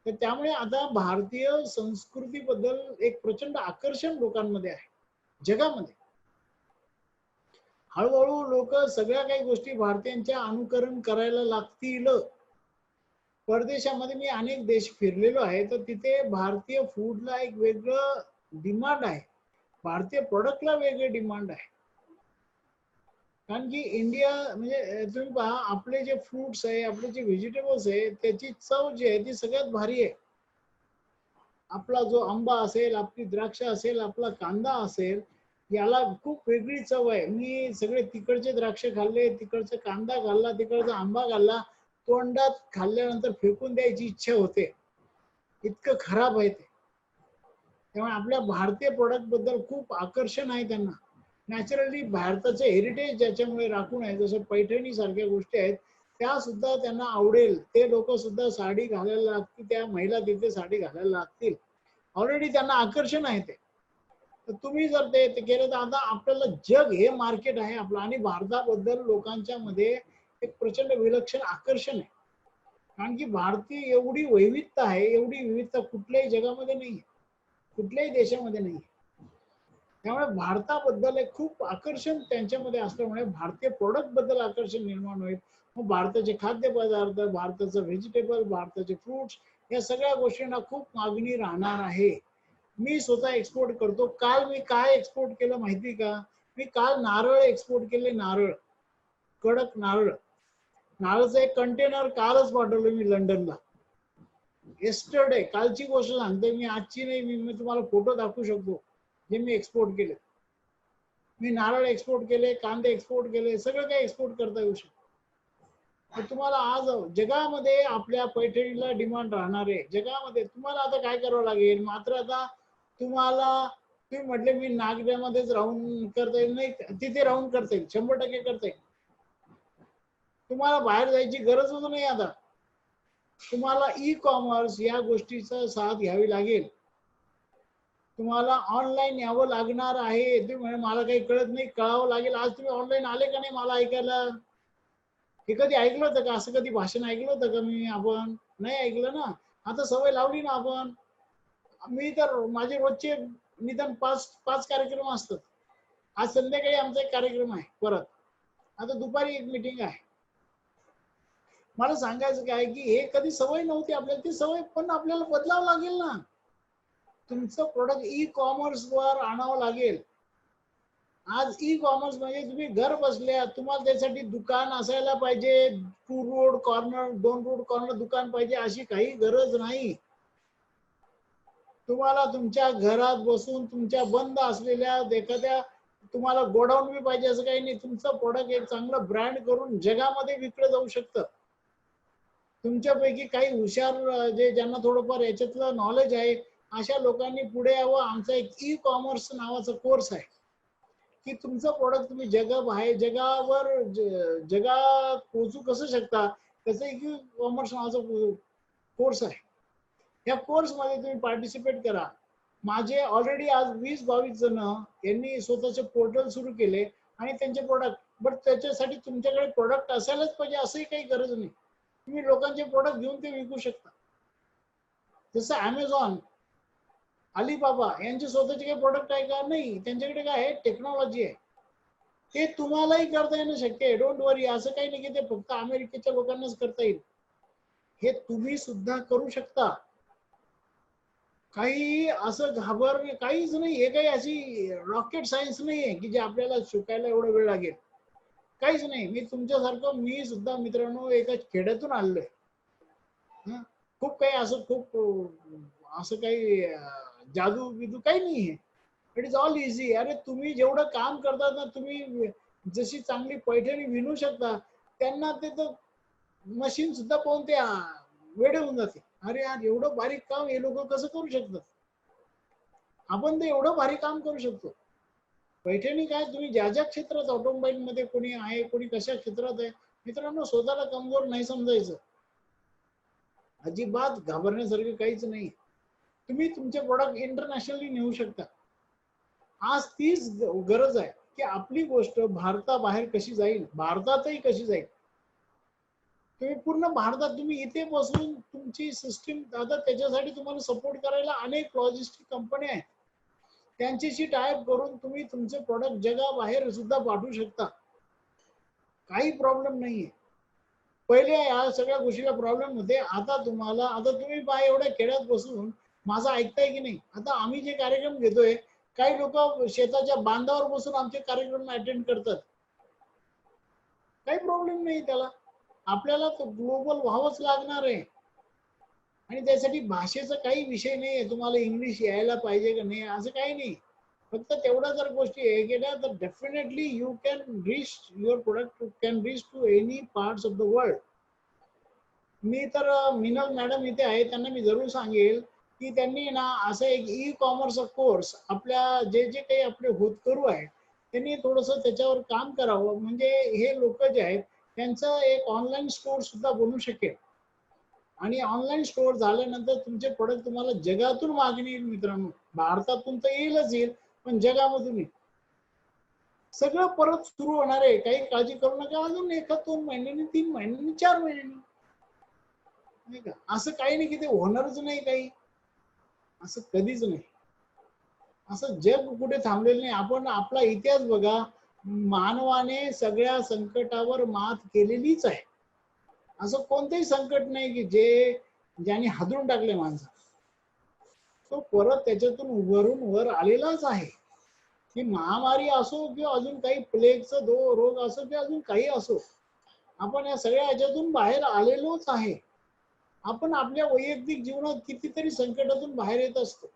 तर त्यामुळे आता भारतीय संस्कृतीबद्दल एक प्रचंड आकर्षण लोकांमध्ये आहे जगामध्ये. हळूहळू लोक सगळ्या काही गोष्टी भारतीयांच्या अनुकरण करायला लागतील. परदेशामध्ये मी अनेक देश फिरलेलो आहे, तर तिथे भारतीय फूडला एक वेगळं डिमांड आहे, भारतीय प्रोडक्टला वेगळे डिमांड आहे. कारण की इंडिया म्हणजे तुम्ही पहा, आपले जे फ्रुट्स आहे, आपले जे व्हेजिटेबल्स आहे, त्याची चव जी आहे ती सगळ्यात भारी आहे. आपला जो आंबा असेल, आपली द्राक्ष असेल, आपला कांदा असेल, याला खूप वेगळी चव आहे. मी सगळे तिकडचे द्राक्ष खाल्ले, तिकडचा कांदा खाल्ला, तिकडचा आंबा खाल्ला, तोंडात खाल्ल्यानंतर फेकून द्यायची इच्छा होते, इतकं खराब आहे ते. त्यामुळे आपल्या भारतीय प्रोडक्ट बद्दल खूप आकर्षण आहे त्यांना. नॅचरली भारताचे हेरिटेज ज्याच्यामुळे राखून आहे, जसं पैठणी सारख्या गोष्टी आहेत, त्या सुद्धा त्यांना आवडेल. ते लोक सुद्धा साडी घालायला लागतील, त्या महिला तिथे साडी घालायला लागतील. ऑलरेडी त्यांना आकर्षण आहे ते. तर तुम्ही जर ते केलं तर आता आपल्याला जग हे मार्केट आहे आपलं, आणि भारताबद्दल लोकांच्या मध्ये एक प्रचंड विलक्षण आकर्षण आहे. कारण की भारतीय एवढी वैविधता आहे, एवढी विविधता कुठल्याही जगामध्ये नाही, कुठल्याही देशामध्ये नाही. त्यामुळे भारताबद्दल एक खूप आकर्षण त्यांच्यामध्ये असल्यामुळे भारतीय प्रोडक्ट बद्दल आकर्षण निर्माण होईल. मग भारताचे खाद्यपदार्थ, भारताचं व्हेजिटेबल, भारताचे फ्रुट्स, या सगळ्या गोष्टींना खूप मागणी राहणार आहे. मी स्वतः एक्सपोर्ट करतो. काल मी काय एक्सपोर्ट केलं माहिती का? मी काल नारळ एक्सपोर्ट केले. नारळ, कडक नारळ. नारळचं एक कंटेनर कालच पाठवलं मी लंडनला. येस्टरडे, कालची गोष्ट सांगते मी, आजची नाही. मी तुम्हाला फोटो दाखवू शकतो जे मी एक्सपोर्ट केले. मी नारळ एक्सपोर्ट केले, कांदे एक्सपोर्ट केले, सगळं काही एक्सपोर्ट करता येऊ शकतो. तुम्हाला आज जगामध्ये आपल्या पैठणीला डिमांड राहणार आहे. जगामध्ये तुम्हाला आता काय करावं लागेल, मात्र आता तुम्हाला, तुम्ही म्हटले मी नागऱ्यामध्येच राहून करता येईल, नाही, तिथे राहून करता येईल, 100% करता येईल. तुम्हाला बाहेर जायची गरजच नाही आता. तुम्हाला ई कॉमर्स या गोष्टीचा साथ घ्यावी लागेल. तुम्हाला ऑनलाईन यावं लागणार आहे. तुम्ही म्हणे मला काही कळत नाही, कळावं लागेल. आज तुम्ही ऑनलाईन आले का नाही मला ऐकायला? हे कधी ऐकलं होतं का? असं कधी भाषण ऐकलं होतं का आपण नाही ऐकलं ना. आता सवय लावली ना आपण. मी तर माझे रोजचे निदान 5 कार्यक्रम असतात. आज संध्याकाळी आमचा एक कार्यक्रम आहे परत. आता दुपारी एक मीटिंग आहे. मला सांगायचं काय की हे कधी सवय नव्हती आपल्याला, ती सवय पण आपल्याला बदलावं लागेल ना. तुमचं प्रोडक्ट ई कॉमर्स वर आणावं लागेल. आज ई कॉमर्स म्हणजे तुम्ही घर बसल्या, तुम्हाला त्यासाठी दुकान असायला पाहिजे, 2 रोड कॉर्नर 2 रोड कॉर्नर दुकान पाहिजे अशी काही गरज नाही. तुम्हाला तुमच्या घरात बसून तुमच्या बंद असलेल्या एखाद्या तुम्हाला गोडाऊन बी पाहिजे असं काही नाही. तुमचं प्रोडक्ट एक चांगलं ब्रँड करून जगामध्ये विकलं जाऊ शकतं. तुमच्यापैकी काही हुशार जे ज्यांना थोडंफार याच्यातलं नॉलेज आहे अशा लोकांनी पुढे यावं. आमचा एक ई कॉमर्स नावाचा कोर्स आहे की तुमचं प्रोडक्ट तुम्ही जगावर जगात पोहोचू कसं शकता, त्याचं एक ई कॉमर्स नावाचा कोर्स आहे. या कोर्स मध्ये तुम्ही पार्टिसिपेट करा. माझे ऑलरेडी आज 20-22 जण यांनी स्वतःचे पोर्टल सुरू केले आणि त्यांचे प्रोडक्ट, बट त्याच्यासाठी तुमच्याकडे प्रोडक्ट असायलाच पाहिजे असंही काही गरज नाही. तुम्ही लोकांचे प्रोडक्ट घेऊन ते विकू शकता. जसं अमेझॉन, अलीबाबा यांचे स्वतःचे काही प्रोडक्ट आहे का? नाही. त्यांच्याकडे काय आहे? टेक्नॉलॉजी आहे. ते तुम्हालाही करता येणं शक्य आहे. डोंट वरी. असं काही नाही की ते फक्त अमेरिकेच्या लोकांनाच करता येईल. हे तुम्ही सुद्धा करू शकता. काही असं काहीच नाही. हे काही अशी रॉकेट सायन्स नाही आहे की जे आपल्याला शिकायला एवढा वेळ लागेल. काहीच नाही. मी तुमच्यासारखं मी सुद्धा मित्रांनो एका खेड्यातून आलोय. खूप काही असं असं काही जादू बिदू काही नाहीये. It is all easy. अरे तुम्ही जेवढं काम करतात ना, तुम्ही जशी चांगली पैठणी विणू शकता, त्यांना ते तर मशीन सुद्धा पाहून ते वेडे होऊन जाते. अरे यार एवढं बारीक काम हे लोक कसं करू शकतात? आपण तर एवढं भारी काम करू शकतो. पैठणी काय, तुम्ही ज्या ज्या क्षेत्रात ऑटोमोबाईल मध्ये कोणी आहे, कोणी कशा क्षेत्रात आहे, मित्रांनो स्वतःला कमजोर नाही समजायचं. अजिबात घाबरण्यासारखं काहीच नाही. तुम्ही तुमचे प्रोडक्ट इंटरनॅशनली नेऊ शकता. आज तीच गरज आहे की आपली गोष्ट भारताबाहेर कशी जाईल, भारतातही कशी जाईल. तुम्ही पूर्ण भारतात तुम्ही इथे बसून तुमची सिस्टीम, आता त्याच्यासाठी तुम्हाला सपोर्ट करायला अनेक लॉजिस्टिक कंपन्या आहेत. त्यांच्याशी टायअप करून तुम्ही तुमचे प्रोडक्ट जगाबाहेर सुद्धा पाठवू शकता. काही प्रॉब्लेम नाहीये. पहिले या सगळ्या गोष्टीला प्रॉब्लेम होते. आता तुम्ही बाय एवढ्या खेड्यात बसून माझं ऐकताय की नाही? आता आम्ही जे कार्यक्रम घेतोय, काही लोक शेताच्या बांधावर बसून आमचे कार्यक्रम अटेंड करतात. काही प्रॉब्लेम नाही त्याला. आपल्याला ग्लोबल व्हावंच लागणार आहे. आणि त्यासाठी भाषेचा काही विषय नाही आहे. तुम्हाला इंग्लिश यायला पाहिजे का नाही असं काही नाही. फक्त तेवढ्या जर गोष्टी हे केल्या तर definitely you can reach your product can reach to any parts of the world. मी तर मिनल मॅडम इथे आहे, त्यांना मी जरूर सांगेल की त्यांनी ना असं एक ई कॉमर्सचा कोर्स आपल्या जे जे काही आपले होतकरू आहे त्यांनी थोडस त्याच्यावर काम करावं. म्हणजे हे लोक जे आहेत त्यांचं एक ऑनलाईन स्टोअर सुद्धा बनू शकेल. आणि ऑनलाईन स्टोअर झाल्यानंतर तुमचे प्रोडक्ट तुम्हाला जगातून मागणी येईल मित्रांनो. भारतातून तर येईल, पण जगामधून येईल. सगळं परत सुरू होणार आहे. काही काळजी करू नका. अजून 1-2 महिन्यांनी, 3 महिन्यांनी, 4 महिन्यांनी, नाही का? असं काही नाही की ते होणारच नाही काही. असं कधीच नाही. असं जग कुठे थांबलेलं नाही. आपण आपला इतिहास बघा. मानवाने सगळ्या संकटावर मात केलेलीच आहे. असं कोणतेही संकट नाही की ज्याने हादरून टाकले माणसं. तो परत त्याच्यातून उभरून वर आलेलाच आहे. की महामारी असो किंवा अजून काही प्लेगचा रोग असो किंवा अजून काही असो, आपण या सगळ्या ह्याच्यातून बाहेर आलेलोच आहे. आपण आपल्या वैयक्तिक जीवनात कितीतरी संकटातून बाहेर येत असतो,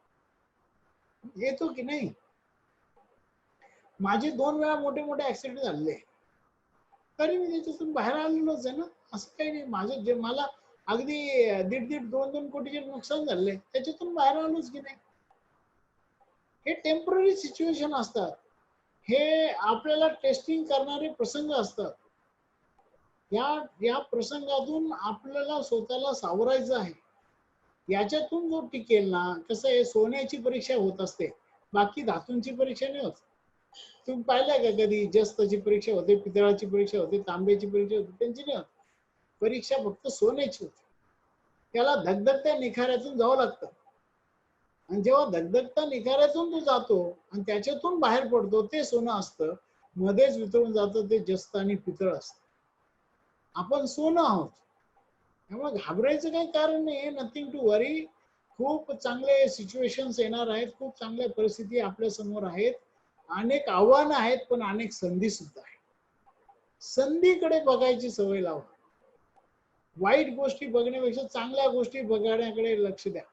येतो की नाही? माझे 2 वेळा मोठे मोठे ऍक्सिडेंट झाले, तरी मी त्याच्यातून बाहेर आलेलोच आहे ना. असं काही नाही. मला अगदी 1.5-2 कोटीचे नुकसान झाले, त्याच्यातून बाहेर आलोच की नाही. हे टेम्पररी सिच्युएशन असतात. हे आपल्याला टेस्टिंग करणारे प्रसंग असतात. या प्रसंगातून आपल्याला स्वतःला सावरायचं आहे. याच्यातून जो टिकेल ना, कसं आहे, सोन्याची परीक्षा होत असते, बाकी धातूंची परीक्षा नाही होत. तुम्ही पाहिलंय का कधी जस्ताची परीक्षा होते, पितळाची परीक्षा होते, तांब्याची परीक्षा होते, त्यांची नाही होत. परीक्षा फक्त सोन्याची होती. त्याला धगधगत्या निखाऱ्यातून जावं लागतं. आणि जेव्हा धगधगत्या निखाऱ्यातून तो जातो आणि त्याच्यातून बाहेर पडतो, ते सोनं असतं. मध्येच वितळून जातं ते जस्त आणि पितळ असतं. आपण सोनं आहोत, त्यामुळे घाबरायचं काही कारण नाही. नथिंग टू वरी. खूप चांगले सिच्युएशन्स येणार आहेत, खूप चांगल्या परिस्थिती आपल्या समोर आहेत, अनेक आव्हानं आहेत, पण अनेक संधी सुद्धा आहेत. संधीकडे बघायची सवय लावा. वाईट गोष्टी बघण्यापेक्षा चांगल्या गोष्टी बघण्याकडे लक्ष द्या.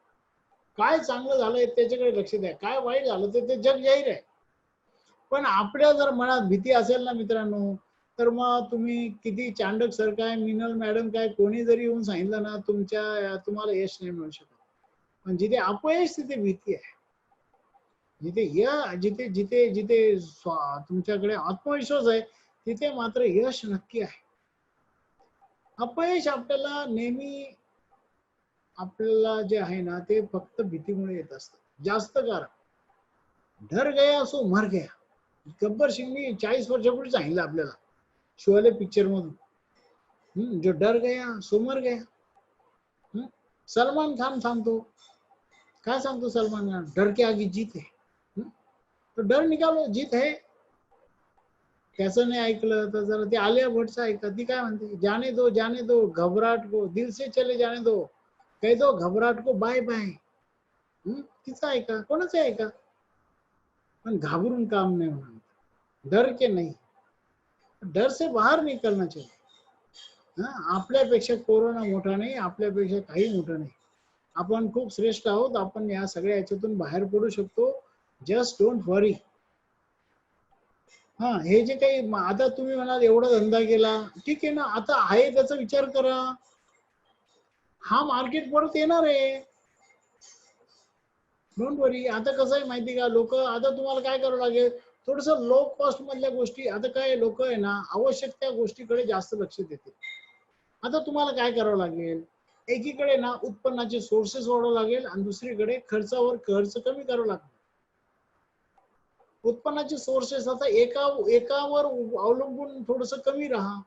काय चांगलं झालंय त्याच्याकडे लक्ष द्या, काय वाईट झालं ते जग जाहीर आहे. पण आपल्या जर मनात भीती असेल ना मित्रांनो, तर मग तुम्ही किती चांडक सर काय, मिनल मॅडम काय, कोणी जरी येऊन सांगितलं ना, तुम्हाला यश नाही मिळू शकत. पण जिथे अपयश तिथे भीती आहे. जिथे जिथे जिथे तुमच्याकडे आत्मविश्वास आहे, तिथे मात्र यश नक्की आहे. अपयश आपल्याला नेहमी, आपल्याला जे आहे ना, ते फक्त भीतीमुळे येत असतं. जास्त कारण डर गया सो मर गया. गब्बर सिंगनी 40 वर्षापूर्वी सांगितलं आपल्याला शोले पिक्चर मधून. जो डर गया सो मर गया. सलमान खान सांगतो, काय सांगतो सलमान खान, डर के आगे जीत है. तो डर निकालो, जीत है. त्याचं नाही ऐकलं तर जरा ते आलिया भट्टचं ऐका. ती काय म्हणते, जाने दो घबराहट को, दिल से चले जाने दो, कह दो घबराहट को बाय बाय. तिचं ऐका, कोणाचं ऐका, पण घाबरून काम नाही होणार. डर के नहीं, डर से बाहर निकलना चाहिए. आपल्यापेक्षा कोरोना मोठा नाही, आपल्यापेक्षा काही मोठं नाही. आपण खूप श्रेष्ठ आहोत. आपण या सगळ्या याच्यातून बाहेर पडू शकतो. जस्ट डोंट वरी. हे जे काही आता तुम्ही म्हणाल एवढा धंदा केला, ठीक आहे ना, आता आहे त्याचा विचार करा. हा मार्केट परत येणार आहे. डोंट वरी. आता कसं आहे माहिती का, लोक आता तुम्हाला काय करावं लागेल, थोडस लो कॉस्ट मधल्या गोष्टी, आता काय लोक आहे ना, आवश्यक त्या गोष्टीकडे जास्त लक्ष देतील. आता तुम्हाला काय करावं लागेल, एकीकडे ना उत्पन्नाचे सोर्सेस वाढवावं लागेल आणि दुसरीकडे खर्चावर खर्च कमी करावा लागेल. उत्पन्नाचे सोर्सेस आता एकावर अवलंबून थोडस कमी राहा.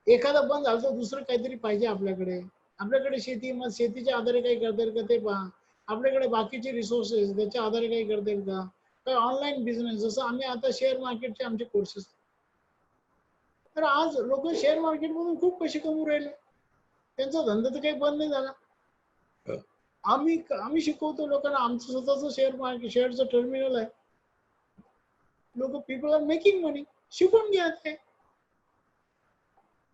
एखादा बंद झालं तर दुसरं काहीतरी पाहिजे आपल्याकडे. आपल्याकडे शेती, मग शेतीच्या आधारे काही करता येईल का ते पहा. आपल्याकडे बाकीचे रिसोर्सेस, त्याच्या आधारे काही करता येईल का. काय ऑनलाईन बिझनेस, जसं आम्ही आता शेअर मार्केटचे आमचे कोर्सेस, तर आज लोक शेअर मार्केट मधून खूप पैसे कमवू राहिले. त्यांचा धंदा तर काही बंद नाही झाला. आम्ही शिकवतो लोकांना. आमचं स्वतःच शेअर मार्केट, शेअरचं टर्मिनल आहे. लोक, पीपल आर मेकिंग मनी. शिकून घ्या ते.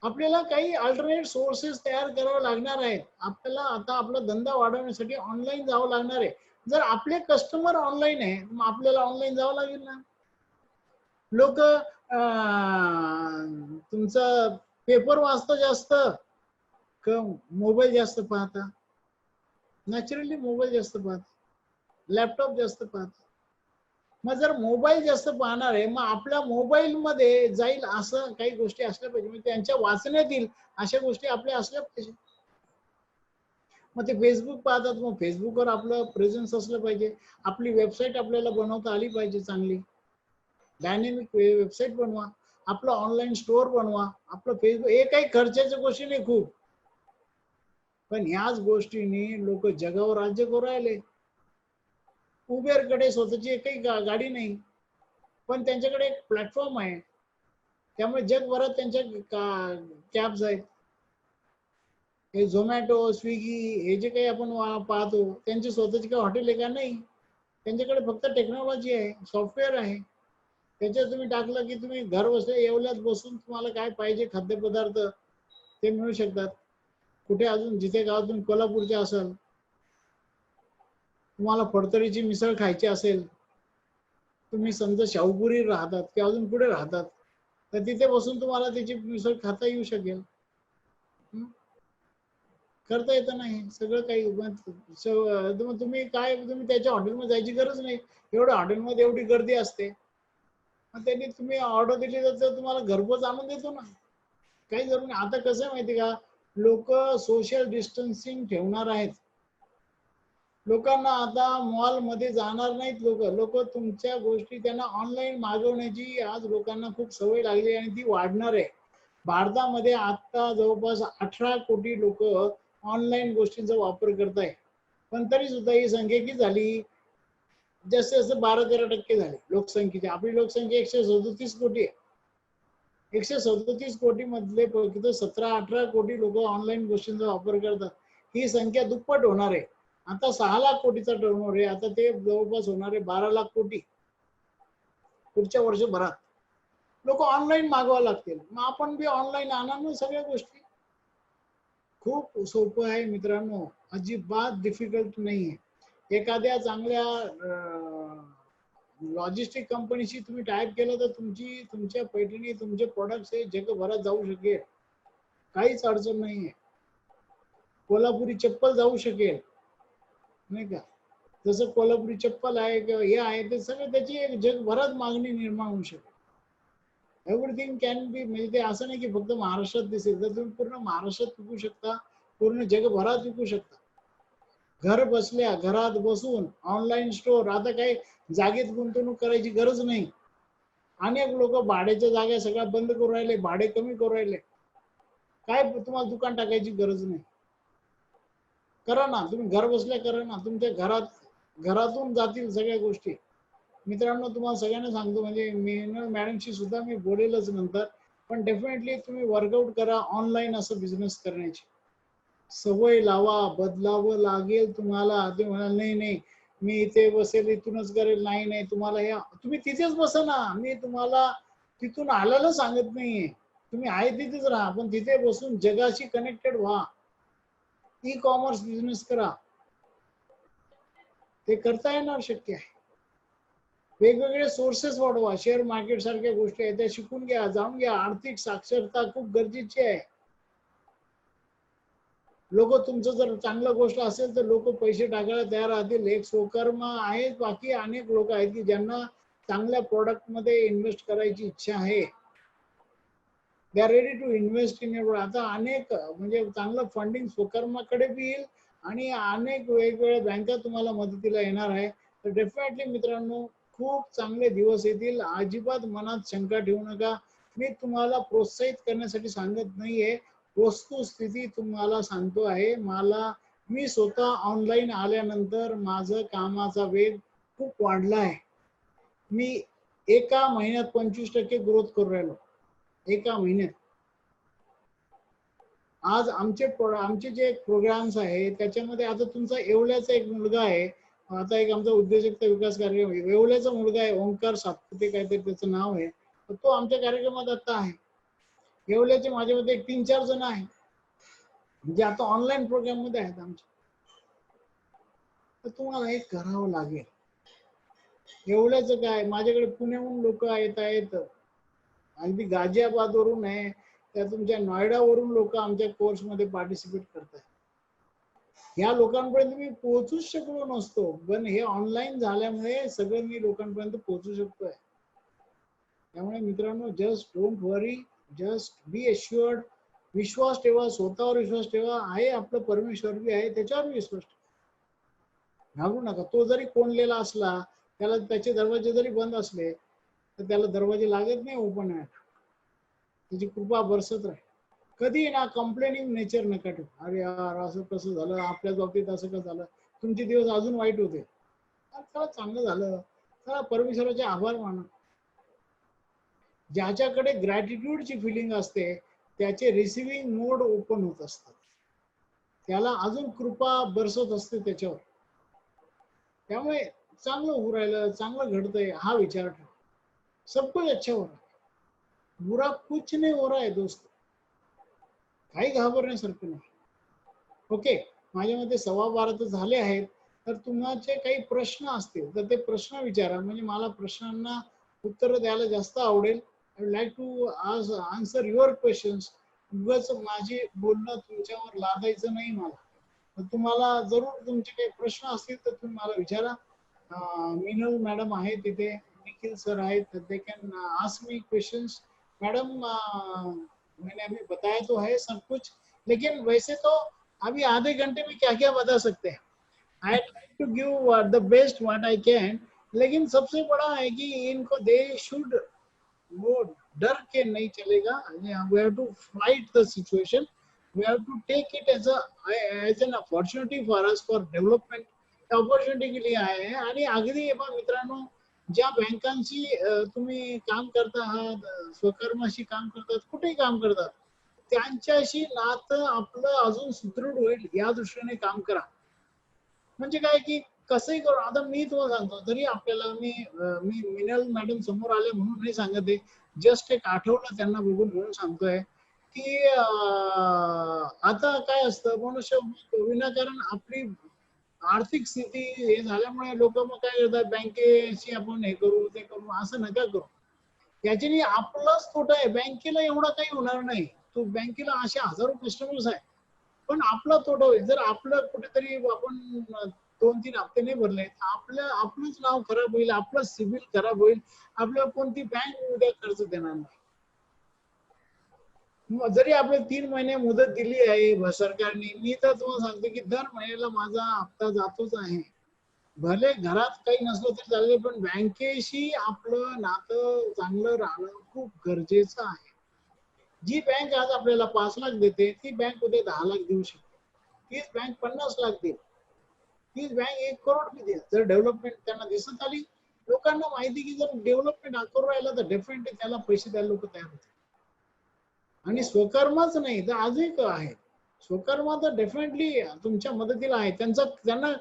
आपल्याला काही अल्टरनेट सोर्सेस तयार करावे लागणार आहेत. आपल्याला आता आपला धंदा वाढवण्यासाठी ऑनलाईन जावं लागणार आहे. जर आपले कस्टमर ऑनलाईन आहे, मग आपल्याला ऑनलाईन जावं लागेल ना. लोक तुमचं पेपर वाचतं जास्त का मोबाईल जास्त पाहता? नॅचरली मोबाईल जास्त पाहता, लॅपटॉप जास्त पाहता. मग जर मोबाईल जास्त पाहणार आहे, मग आपल्या मोबाईल मध्ये जाईल असं काही गोष्टी असल्या पाहिजे. म्हणजे त्यांच्या वाचण्यात येईल अशा गोष्टी आपल्या असल्या पाहिजे. मग ते फेसबुक पाहतात, मग फेसबुकवर आपलं प्रेझेन्स असलं पाहिजे. आपली वेबसाईट आपल्याला बनवता आली पाहिजे चांगली. डायनेमिक वेबसाईट बनवा, आपलं ऑनलाईन स्टोअर बनवा, आपलं फेसबुक. हे काही खर्चाच्या गोष्टी नाही खूप, पण ह्याच गोष्टींनी लोक जगावर राज्य करू राहिले. उबेरकडे स्वतःची एकही गाडी नाही, पण त्यांच्याकडे एक प्लॅटफॉर्म आहे. त्यामुळे जगभरात त्यांच्या कॅब्स आहेत. हे झोमॅटो, स्विगी, हे जे काही आपण पाहतो, त्यांची स्वतःची काही हॉटेल आहे का? नाही. त्यांच्याकडे फक्त टेक्नॉलॉजी आहे, सॉफ्टवेअर आहे. त्याच्यात तुम्ही टाकलं की तुम्ही घर बसल्या येवल्यात बसून तुम्हाला काय पाहिजे खाद्यपदार्थ ते मिळू शकतात. कुठे अजून जिथे गावातून कोल्हापूरचे असेल, तुम्हाला फडतरीची मिसळ खायची असेल, तुम्ही समजा शाहूपुरी राहतात किंवा अजून पुढे राहतात, तर तिथे बसून तुम्हाला त्याची मिसळ खाता येऊ शकेल. करता येतं नाही सगळं काही. तुम्ही त्याच्या हॉटेलमध्ये जायची गरज नाही. एवढ्या हॉटेलमध्ये एवढी गर्दी असते. मग त्यांनी तुम्ही ऑर्डर दिली तर तुम्हाला घरपोच आणून देतो ना. काही जरूर नाही. आता कसं आहे माहिती का, लोक सोशल डिस्टन्सिंग ठेवणार आहेत. लोकांना आता मॉल मध्ये जाणार नाहीत. लोक लोक तुमच्या गोष्टी त्यांना ऑनलाईन मागवण्याची आज लोकांना खूप सवय लागली आणि ती वाढणार आहे. भारतामध्ये आता जवळपास 18 कोटी लोक ऑनलाईन गोष्टींचा वापर करत आहे. पण तरी सुद्धा ही संख्या किती झाली, जास्त जास्त 12-13% झाली लोकसंख्येची. आपली लोकसंख्या 137 कोटी आहे. 137 कोटी मधले फक्त 17-18 कोटी लोक ऑनलाईन गोष्टींचा वापर करतात. ही संख्या दुप्पट होणार आहे. आता 6 लाख कोटीचा टर्नओव्हर आहे, आता ते जवळपास होणार आहे 12 लाख कोटी पुढच्या वर्षभरात. लोक ऑनलाईन मागवा लागतील, मग आपण बी ऑनलाईन आणा ना सगळ्या गोष्टी. खूप सोपं आहे मित्रांनो, अजिबात डिफिकल्ट नाहीये. एखाद्या चांगल्या लॉजिस्टिक कंपनीशी तुम्ही टाईप केलं तर तुमच्या पैठणी तुमचे प्रोडक्ट्स हे जगभरात जाऊ शकेल, काहीच अडचण नाहीये. कोल्हापुरी चप्पल जाऊ शकेल, नाही का? जसं कोल्हापुरी चप्पल आहे किंवा हे आहे ते सगळं त्याची एक जगभरात मागणी निर्माण होऊ शकेल. एव्हरीथिंग कॅन बी, म्हणजे ते असं नाही की फक्त महाराष्ट्रात दिसेल, तर तुम्ही पूर्ण महाराष्ट्रात विकू शकता, पूर्ण जगभरात विकू शकता. घर बसल्या, घरात बसून ऑनलाईन स्टोर. आता काही जागेत गुंतवणूक करायची गरज नाही. अनेक लोक भाड्याच्या जागा सगळ्या बंद करू राहिले, भाडे कमी करू राहिले. काय तुम्हाला दुकान टाकायची गरज नाही. करा ना, तुम्ही घर बसल्या करा ना, तुमच्या घरातून जातील सगळ्या गोष्टी. मित्रांनो, तुम्हाला सगळ्यांना सांगतो, म्हणजे मीनल मॅडमशी सुद्धा मी बोलेलच नंतर, पण डेफिनेटली तुम्ही वर्कआउट करा ऑनलाईन असं बिझनेस करण्याची सवय लावा. बदलावं लागेल तुम्हाला. ते म्हणाल नाही नाही मी इथे बसेल, इथूनच करेल, नाही नाही तुम्हाला या, तुम्ही तिथेच बसा ना. मी तुम्हाला तिथून आल्याला सांगत नाहीये, तुम्ही आहे तिथेच राहा, पण तिथे बसून जगाशी कनेक्टेड व्हा. ई कॉमर्स बिझनेस करा, ते करता येणार, शक्य आहे. वेगवेगळे सोर्सेस वाढवा. शेअर मार्केट सारख्या गोष्टी आहेत त्या शिकून घ्या, जाणून घ्या. आर्थिक साक्षरता खूप गरजेची आहे. लोक तुमचं जर चांगलं गोष्ट असेल तर लोक पैसे टाकायला तयार राहतील. एक स्वकर्म आहेत, बाकी अनेक लोक आहेत की ज्यांना चांगल्या प्रोडक्ट मध्ये इन्व्हेस्ट करायची इच्छा आहे. They are ready to invest in your. आता अनेक म्हणजे चांगलं फंडिंग स्वकर्माकडे बी येईल आणि अनेक वेगवेगळ्या बँका तुम्हाला मदतीला येणार आहे. तर डेफिनेटली मित्रांनो, खूप चांगले दिवस येतील. अजिबात मनात शंका ठेवू नका. मी तुम्हाला प्रोत्साहित करण्यासाठी सांगत नाहीये, वस्तुस्थिती तुम्हाला सांगतो आहे. मी स्वतः ऑनलाईन आल्यानंतर माझं कामाचा वेग खूप वाढला आहे. मी एका महिन्यात 25% ग्रोथ करू राहिलो, एका महिन्यात. आज आमचे जे प्रोग्राम्स आहे त्याच्यामध्ये, आता तुमचा येवल्याचा एक मुलगा आहे, आता एक आमचा उद्योजकता विकास कार्यक्रम, येवल्याचा मुलगा आहे ओंकार सातपुते काहीतरी त्याचं नाव आहे, तर तो आमच्या कार्यक्रमात आता आहे. येवल्याचे माझ्यामध्ये 3-4 जण आहे, म्हणजे आता ऑनलाईन प्रोग्राम मध्ये आहेत आमच्या. तर तुम्हाला हे करावं लागेल. येवल्याचं काय, माझ्याकडे पुण्याहून लोक येत आहेत, अगदी गाझियाबाद वरून आहे, त्या तुमच्या नोएडावरून लोक आमच्या कोर्स मध्ये पार्टिसिपेट करतात. या लोकांपर्यंत मी पोहोचूच शकलो नसतो, पण हे ऑनलाईन झाल्यामुळे सगळं मी लोकांपर्यंत पोहोचू शकतोय. त्यामुळे मित्रांनो, just don't worry, just be assured. विश्वास ठेवा, स्वतःवर विश्वास ठेवा. आहे आपलं परमेश्वर बी आहे, त्याच्यावर विश्वास ठेवा. घाबरू नका. तो जरी कोंडलेला असला, त्याला त्याचे दरवाजे जरी बंद असले तर त्याला दरवाजे लागत नाही ओपन आहे. त्याची कृपा बरसत राहील. कधी ना कंप्लेनिंग नेचर नका ठेवू. अरे यार असं कसं झालं, आपल्याच बाबतीत असं कसं झालं, तुमचे दिवस अजून वाईट होते. चला चांगलं झालं, चला परमेश्वराचे आभार माना. ज्याच्याकडे ग्रॅटिट्यूडची फिलिंग असते त्याचे रिसिव्हिंग मोड ओपन होत असतात, त्याला अजून कृपा बरसत असते त्याच्यावर. त्यामुळे चांगलं होऊ राहिलं, चांगलं घडतंय हा विचार ठेवा. सब कुछ अच्छा हो रहा है, बुरा कुछ नहीं हो रहा है दोस्त. काही घाबरण्यासारखं नाही. ओके, माझ्या मते 12:15 तर झाले आहेत. तर तुमचे काही प्रश्न असतील तर ते प्रश्न विचारा, म्हणजे मला प्रश्नांना उत्तर द्यायला जास्त आवडेल. I would like to answer your questions. उगाच माझे बोलणं तुमच्यावर लादायचं नाही मला. तर तुम्हाला जरूर तुमचे काही प्रश्न असतील तर तुम्ही मला विचारा. मीनल मॅडम आहे तिथे, निखिल सर आहेत, they can ask me questions. Madam मैंने अभी बताया तो है सब कुछ, लेकिन वैसे तो अभी आधे घंटे में क्या क्या बता सकते हैं। I try to give the best what I can, लेकिन सबसे बड़ा है कि इनको दे शुड, वो डर के नहीं चलेगा। We have to fight the situation, we have to take it as an opportunity for us for development. Opportunity के लिए आए हैं। आणि अगदी हे पहा मित्रांनो, ज्या बँकांशी तुम्ही काम करता आहात, स्वकर्माशी काम करतात, कुठेही काम करतात, त्यांच्याशी नातं आपलं अजून सुदृढ होईल या दृष्टीने काम करा. म्हणजे काय की कसंही करू. आता मी तुम्हाला सांगतो, तरी आपल्याला मी मिनल मॅडम समोर आले म्हणून नाही सांगत आहे, जस्ट एक आठवलं त्यांना बघून म्हणून सांगतोय की आता काय असतं, मनुष्य विनाकारण आपली आर्थिक स्थिती हे झाल्यामुळे लोक मग काय करतात, बँकेशी आपण हे करू ते करू, असं नका करू. याच्याने आपलाच तोटा आहे. बँकेला एवढा काही होणार नाही. तो बँकेला असे हजारो कस्टमर्स आहे, पण आपला तोटा होईल. जर आपलं कुठेतरी आपण 2-3 हप्ते नाही भरले, आपलंच नाव खराब होईल, आपलं सिबिल खराब होईल, आपल्याला कोणती बँक उद्या कर्ज देणार नाही. जरी आपले 3 महिने मुदत दिली आहे सरकारने, मी तर तुम्हाला सांगतो की दर महिन्याला माझा हप्ता जातोच आहे. भले घरात काही नसलं तरी चालेल, पण बँकेशी आपलं नातं चांगलं राहणं खूप गरजेचं आहे. जी बँक आज आपल्याला 5 लाख देते, ती बँक उद्या 10 लाख देऊ शकते. तीच बँक 50 लाख देईल, तीच बँक 1 करोड बी देईल. जर डेव्हलपमेंट त्यांना दिसत आली, लोकांना माहिती की जर डेव्हलपमेंट करू राहिला तर डेफिनेटली त्याला पैसे द्यायला लोक तयार होतील. आणि स्वकर्मच नाही तर आजही आहे. स्वकर्म तर डेफिनेटली तुमच्या मदतीला आहे. त्यांना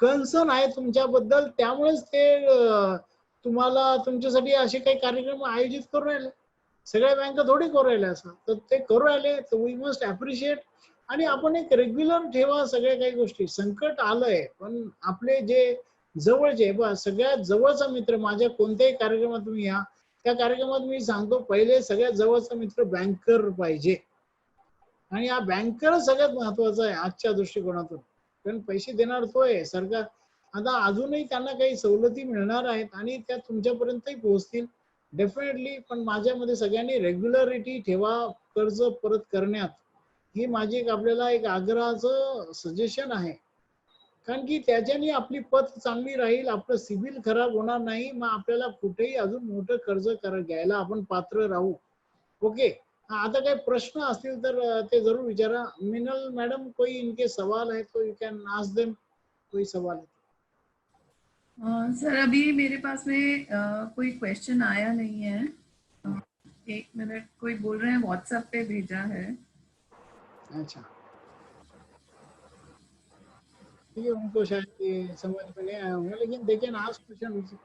कन्सर्न आहे तुमच्याबद्दल, त्यामुळेच ते तुम्हाला तुमच्यासाठी असे काही कार्यक्रम आयोजित करू राहिले. सगळ्या बँका थोडी करू राहिल्या असं, तर ते करू राहिले तर वी मस्ट अप्रिशिएट. आणि आपण एक रेग्युलर ठेवा सगळ्या काही गोष्टी. संकट आलंय, पण आपले जे जवळचे सगळ्यात जवळचा मित्र, माझ्या कोणत्याही कार्यक्रमात तुम्ही या, त्या कार्यक्रमात मी सांगतो, पहिले सगळ्यात जवळचा मित्र बँकर पाहिजे. आणि हा बँकर सगळ्यात महत्वाचा आहे आजच्या दृष्टिकोनातून, कारण पैसे देणार तो आहे सरकार. आता अजूनही त्यांना काही सवलती मिळणार आहेत आणि त्या तुमच्यापर्यंतही पोहोचतील डेफिनेटली. पण माझ्यामध्ये सगळ्यांनी रेग्युलरिटी ठेवा कर्ज परत करण्यात, ही माझी आपल्याला एक आग्रहाचं सजेशन आहे. कारण की त्याच्याने आपली पत चांगली राहील, आपलं सिबिल खराब होणार नाही, मग आपल्याला कुठेही अजून मोठं कर्ज घ्यायला आपण पात्र राहू. ओके. आता काही प्रश्न असतील तर ते जरूर विचारा. मिनल मैडम, कोई इनके सवाल है तो यू कैन आस्क देम. कोई सवाल है? सर अभी मेरे पास में कोई क्वेश्चन आया नहीं है. एक मिनट, कोई बोल रहे हैं व्हाट्सएप पे भेजा है. अच्छा, ठीक है, उनको शायद ये समझ में नहीं आया होगा, लेकिन they can ask question.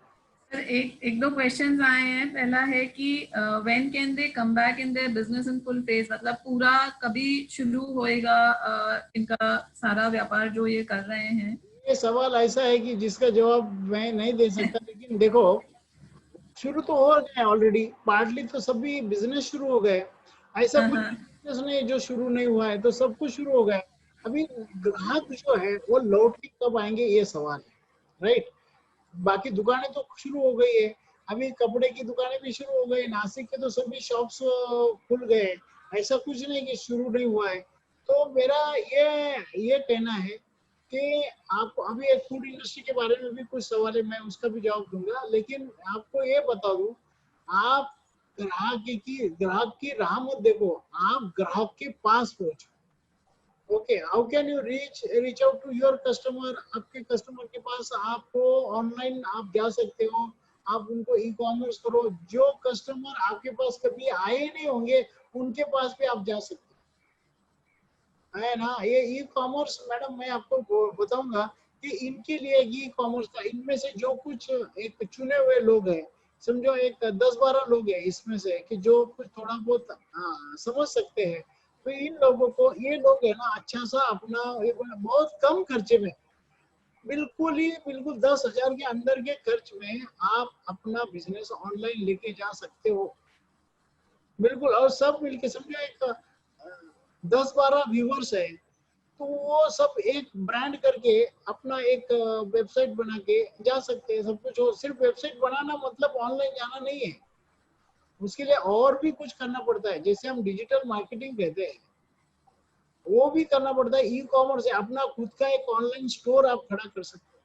Sir एक दो क्वेश्चंस आए हैं. पहला है कि when can they come back in their business in full phase, मतलब पूरा कभी शुरू होएगा इनका सारा व्यापार जो ये कर रहे हैं. ये सवाल ऐसा है कि जिसका जवाब मैं नहीं दे सकता, लेकिन देखो, शुरू तो हो गए ऑलरेडी, पार्टली तो सभी बिजनेस शुरू हो गए. ऐसा कुछ बिजनेस नहीं जो शुरू नहीं हुआ है, तो सब कुछ शुरू हो गया. अभी ग्राहक जो है वो लौट के कब आएंगे ये सवाल है, राइट. बाकी दुकानें तो शुरू हो गई है, अभी कपड़े की दुकानें भी शुरू हो गई. नासिक के तो सभी शॉप्स खुल गए, ऐसा कुछ नहीं कि शुरू नहीं हुआ है. तो मेरा ये कहना है कि आप अभी एक फूड इंडस्ट्री के बारे में भी कुछ सवाल है, मैं उसका भी जवाब दूंगा, लेकिन आपको ये बता दूं, आप ग्राहक की राह मत देखो, आप ग्राहक के पास पहुंचो. Okay, how can you reach out to your customer. आपके कस्टमर के पास आपको ऑनलाइन आप जा सकते हो, आप उनको ई कॉमर्स करो. जो कस्टमर आपके पास कभी आए नहीं होंगे, उनके पास भी आप जा सकते है ना. ये ई कॉमर्स मैडम, मैं आपको बताऊंगा कि इनके लिए ई कॉमर्स का, इनमें से जो कुछ एक चुने हुए लोग हैं, समझो एक 10-12 लोग हैं इसमें से कि जो कुछ थोड़ा बहुत समझ सकते हैं, तो इन लोगों को, ये लोग है ना, अच्छा सा अपना बहुत कम खर्चे में, बिल्कुल 10,000 के अंदर के खर्च में आप अपना बिजनेस ऑनलाइन लेके जा सकते हो. बिल्कुल. और सब मिलके समझो एक 10-12 व्यूवर्स है, तो वो सब एक ब्रांड करके अपना एक वेबसाइट बना के जा सकते हैं. सब कुछ हो. सिर्फ वेबसाइट बनाना मतलब ऑनलाइन जाना नहीं है. उसके लिए और भी कुछ करना पड़ता है, जैसे हम डिजिटल मार्केटिंग कहते हैं, वो भी करना पड़ता है। ई कॉमर्स है, अपना खुद का एक ऑनलाइन स्टोर आप खड़ा कर सकते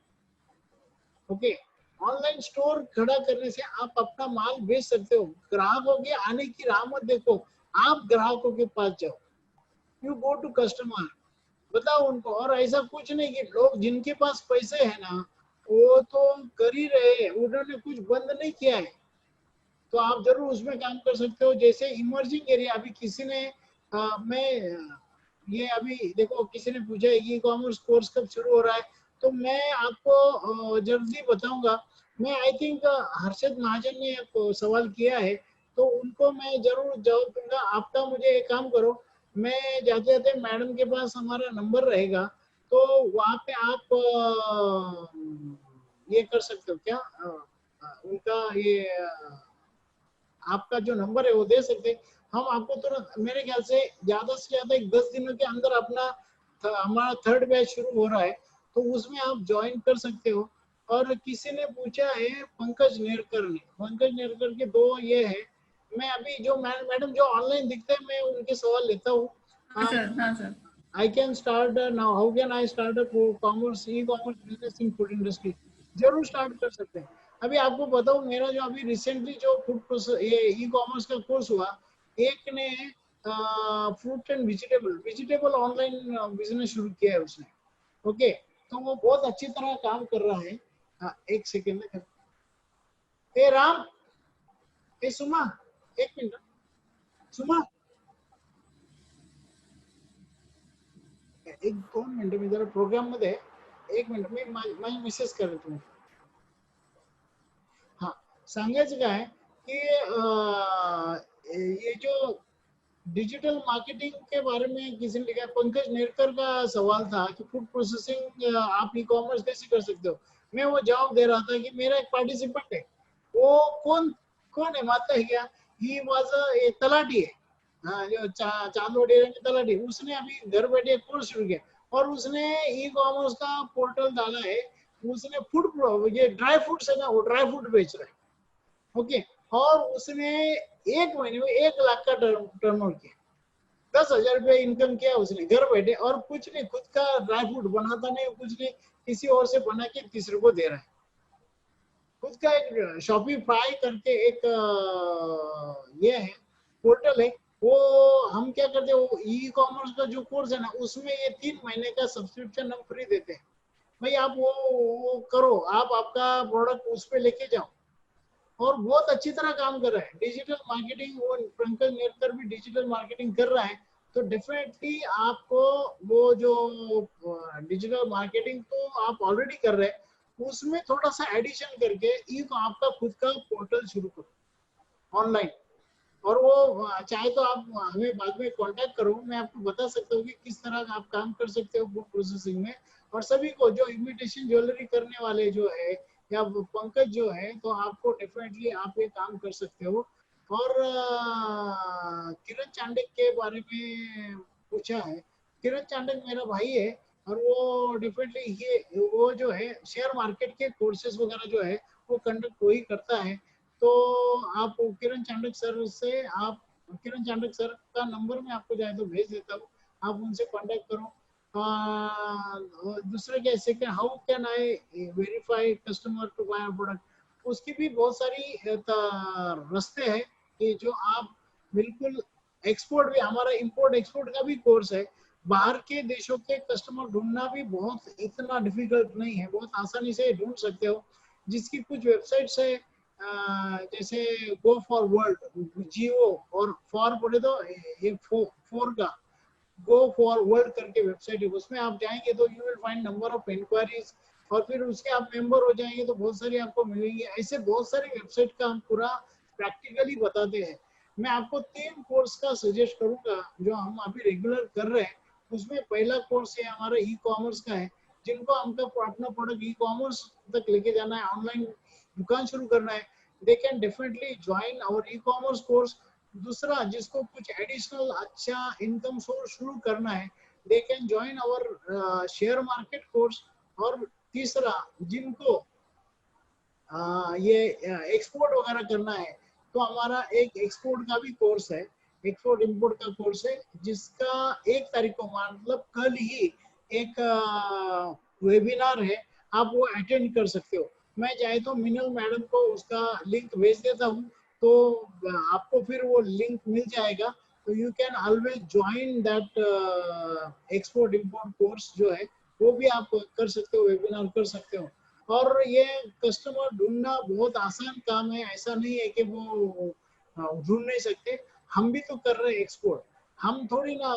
हो। ओके, ऑनलाइन स्टोर खड़ा करने से आप अपना माल बेच सकते हो। ग्राहकों के आने की राह मत देखो, आप ग्राहकों के पास जाओ, यू गो टू कस्टमर, बताओ उनको। और ऐसा कुछ नहीं कि लोग जिनके पास पैसे है ना वो तो कर ही रहे हैं, उन्होंने कुछ बंद नहीं किया है, तो आप जरूर उसमें काम कर सकते हो। जैसे इमर्जिंग एरिया, अभी किसी ने मैं ये अभी देखो किसी ने पूछा है ई कॉमर्स कोर्स कब शुरू हो रहा है, तो मैं आपको जल्दी बताऊंगा। मैं आई थिंक हर्षद महाजन ने एक सवाल किया है, तो उनको मैं जरूर जवाब दूंगा। आपका मुझे एक काम करो, मैं जाते जाते मैडम के पास हमारा नंबर रहेगा, तो वहाँ पे आप ये कर सकते हो क्या, उनका ये आपका जो नंबर है वो दे सकते हैं। हम आपको तुरंत, मेरे ख्याल से ज्यादा एक 10 दिनों के अंदर अपना हमारा 3rd बैच शुरू हो रहा है, तो उसमें आप ज्वाइन कर सकते हो। और किसी ने पूछा है पंकज नेरकर ने, पंकज नेरकर के 2 ये है, मैं अभी जो मैडम जो ऑनलाइन दिखते हैं मैं उनके सवाल लेता हूँ। हाँ सर, हाँ sir. I can start now. How can I start a commerce e-commerce business in food industry? जरूर स्टार्ट कर सकते हैं। अभी आपको बताऊं, मेरा जो अभी रिसेंटली जो फूड ये ई कॉमर्स का कोर्स हुआ, एक ने fruit end vegetable online business शुरू किया है उसने। ओके, तो वो बहुत अच्छी तरह काम कर रहा है। एक सेकेंड, ए राम, ए सुमा, एक मिनट सुमा, एक 2 मिनिट मी जरा प्रोग्राम मध्ये आहे, 1 मिनिट मी माझी मेसेज करतो तुम्हाला। हाँ, सांगायचं काय कि ये जो डिजिटल मार्केटिंग के बारे में किसी ने लिखा, पंकज नेरकर का सवाल था कि फूड प्रोसेसिंग आप ई कॉमर्स कैसे कर सकते हो। मैं वो जवाब दे रहा था कि मेरा एक पार्टिसिपेंट है, वो कौन कौन है मालूम है क्या, ही वाज तलाटी है, हाँ जो चांदोड़ एरिया में तलाटी, उसने अभी घर बैठे कोर्स शुरू किया और उसने ई कॉमर्स का पोर्टल डाला है। उसने फूड, ये ड्राई फ्रूट्स है ना, वो ड्राई फ्रूट बेच रहा है। ओके, और उसने 1 महीने में 1 लाख का टर्नओवर किया, 10,000 रुपये इनकम किया उसने घर बैठे, और कुछ नहीं, खुद का ड्राई फ्रूट बनाता नहीं, कुछ नहीं, किसी और से बना के तीसरे को दे रहा है। खुद का एक शॉपिफाई करके एक ये है पोर्टल है, वो हम क्या करते हैं, वो ई कॉमर्स का जो कोर्स है ना, उसमें ये 3 महीने का सब्सक्रिप्शन हम फ्री देते हैं। भाई आप वो करो, आप आपका प्रोडक्ट उस पर लेके जाओ, और बहुत अच्छी तरह काम कर रहा है डिजिटल मार्केटिंग। वो पंकज नेरकर भी डिजिटल मार्केटिंग कर रहा है, तो डेफिनेटली आपको वो जो डिजिटल मार्केटिंग तो आप ऑलरेडी कर रहे हैं, उसमें थोड़ा सा एडिशन करके आपका खुद का पोर्टल शुरू करो ऑनलाइन। और वो चाहे तो आप हमें बाद में कांटेक्ट करो, मैं आपको बता सकता हूँ कि किस तरह आप काम कर सकते हो फूड प्रोसेसिंग में। और सभी को जो इमिटेशन ज्वेलरी करने वाले जो है या पंकज जो है, तो आपको डेफिनेटली आप ये काम कर सकते हो। और किरण चांडक के बारे में पूछा है, किरण चांडक मेरा भाई है, और वो डेफिनेटली ये वो जो है शेयर मार्केट के कोर्सेज वगैरह जो है वो कंडक्ट वही करता है। तो आप किरण चांडक सर से, आप किरण चांडक सर का नंबर मैं आपको चाहे तो भेज देता हूँ, आप उनसे कांटेक्ट करो। दूसरे कैसे कि how can I verify customer to buy product, उसकी भी बहुत सारी रास्ते हैं कि जो आप बिल्कुल, एक्सपोर्ट भी हमारा, इंपोर्ट एक्सपोर्ट का भी कोर्स है। बाहर के देशों के कस्टमर ढूंढना भी बहुत इतना डिफिकल्ट नहीं है, बहुत आसानी से ढूंढ सकते हो। जिसकी कुछ वेबसाइट्स है, जैसे गो फॉर वर्ल्ड, जियो, और फॉर बोले तो ये फोर का गो फॉर वर्ल्ड करके वेबसाइट है, उसमें आप जाएंगे तो you will find number of inquiries, और फिर उसके आप मेंबर हो जाएंगे तो बहुत सारी आपको मिलेंगी। ऐसे बहुत सारी वेबसाइट का हम पूरा प्रैक्टिकली बताते हैं। मैं आपको 3 कोर्स का सजेस्ट करूंगा जो हम अभी रेगुलर कर रहे हैं। उसमें पहला कोर्स है हमारा ई कॉमर्स का है, जिनको हमको अपना प्रोडक्ट ई कॉमर्स तक लेके जाना है, ऑनलाइन दुकान शुरू करना है, they can definitely join our e commerce course. दूसरा, जिसको कुछ एडिशनल अच्छा इनकम सोर्स शुरू करना है, they can join our share market course. और तीसरा, जिनको ये एक्सपोर्ट वगैरह करना है, तो हमारा एक एक्सपोर्ट का भी कोर्स है, एक्सपोर्ट इंपोर्ट का कोर्स है, जिसका 1 तारीख को मतलब कल ही एक वेबिनार है, आप वो अटेंड कर सकते हो। मैं चाहे तो मिनल मैडम को उसका लिंक भेज देता हूँ, तो आपको फिर वो लिंक मिल जाएगा, तो you can always join that export import course जो है, वो भी आप कर सकते हो, वेबिनार कर सकते हो। और ये कस्टमर ढूंढना बहुत आसान काम है, ऐसा नहीं है कि वो ढूंढ नहीं सकते। हम भी तो कर रहे हैं एक्सपोर्ट, हम थोड़ी ना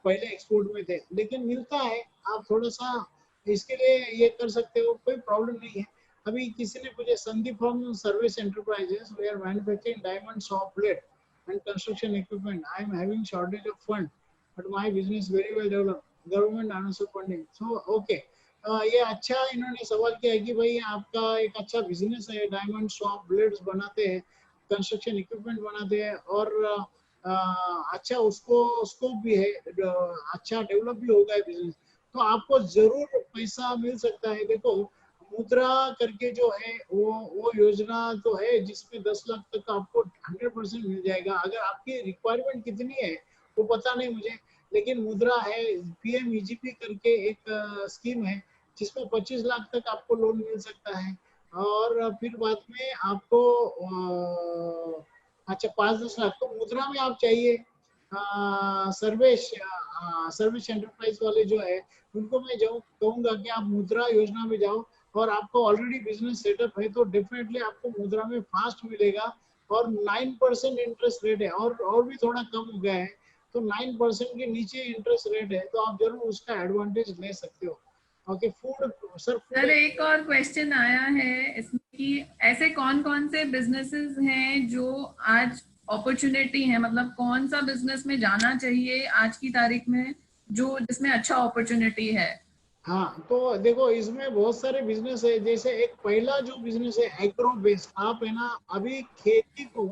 पहले एक्सपोर्ट में थे, लेकिन मिलता है। आप थोड़ा सा इसके लिए ये कर सकते हो, कोई प्रॉब्लम नहीं है। अभी किसी ने मुझे, Sandeep from service enterprises, we are manufacturing diamond soft plate and construction equipment. I am having shortage of fund, but my business very well developed. Government answer funding. So okay. ये अच्छा इन्होंने सवाल किया है कि भाई आपका एक अच्छा बिजनेस है, डायमंड सॉफ्ट ब्लेड्स बनाते हैं, कंस्ट्रक्शन इक्विपमेंट बनाते हैं, और अच्छा उसको स्कोप भी है, अच्छा डेवलप भी होगा बिजनेस, तो आपको जरूर पैसा मिल सकता है। देखो, मुद्रा करके जो है वो योजना तो है, जिसमें 10 लाख तक आपको 100% मिल जाएगा। अगर आपकी रिक्वायरमेंट कितनी है वो पता नहीं मुझे, लेकिन मुद्रा है, PMEGP करके एक स्कीम है, जिसमें 25 लाख तक आपको लोन मिल सकता है। और फिर बाद में आपको अच्छा 5-10 लाख तो मुद्रा में आप चाहिए। सर्वेश सर्विस एंटरप्राइज वाले जो है, उनको मैं जो कहूंगा कि आप मुद्रा योजना में जाओ, और आपको ऑलरेडी बिजनेस सेटअप है तो डेफिनेटली आपको मुद्रा में फास्ट मिलेगा। और 9% इंटरेस्ट रेट है, और भी थोड़ा कम हो गया है, तो 9% के नीचे इंटरेस्ट रेट है, तो आप जरूर उसका एडवांटेज ले सकते हो। ओके, फूड सर एक और क्वेश्चन आया है इसमें कि ऐसे कौन कौन से बिजनेसेस हैं जो आज अपॉर्चुनिटी है, मतलब कौन सा बिजनेस में जाना चाहिए आज की तारीख में जो जिसमें अच्छा अपॉर्चुनिटी है? हाँ, तो देखो, इसमें बहुत सारे बिजनेस है। जैसे एक पहला जो बिजनेस है एग्रो बेस्ड, आप है ना, अभी खेती को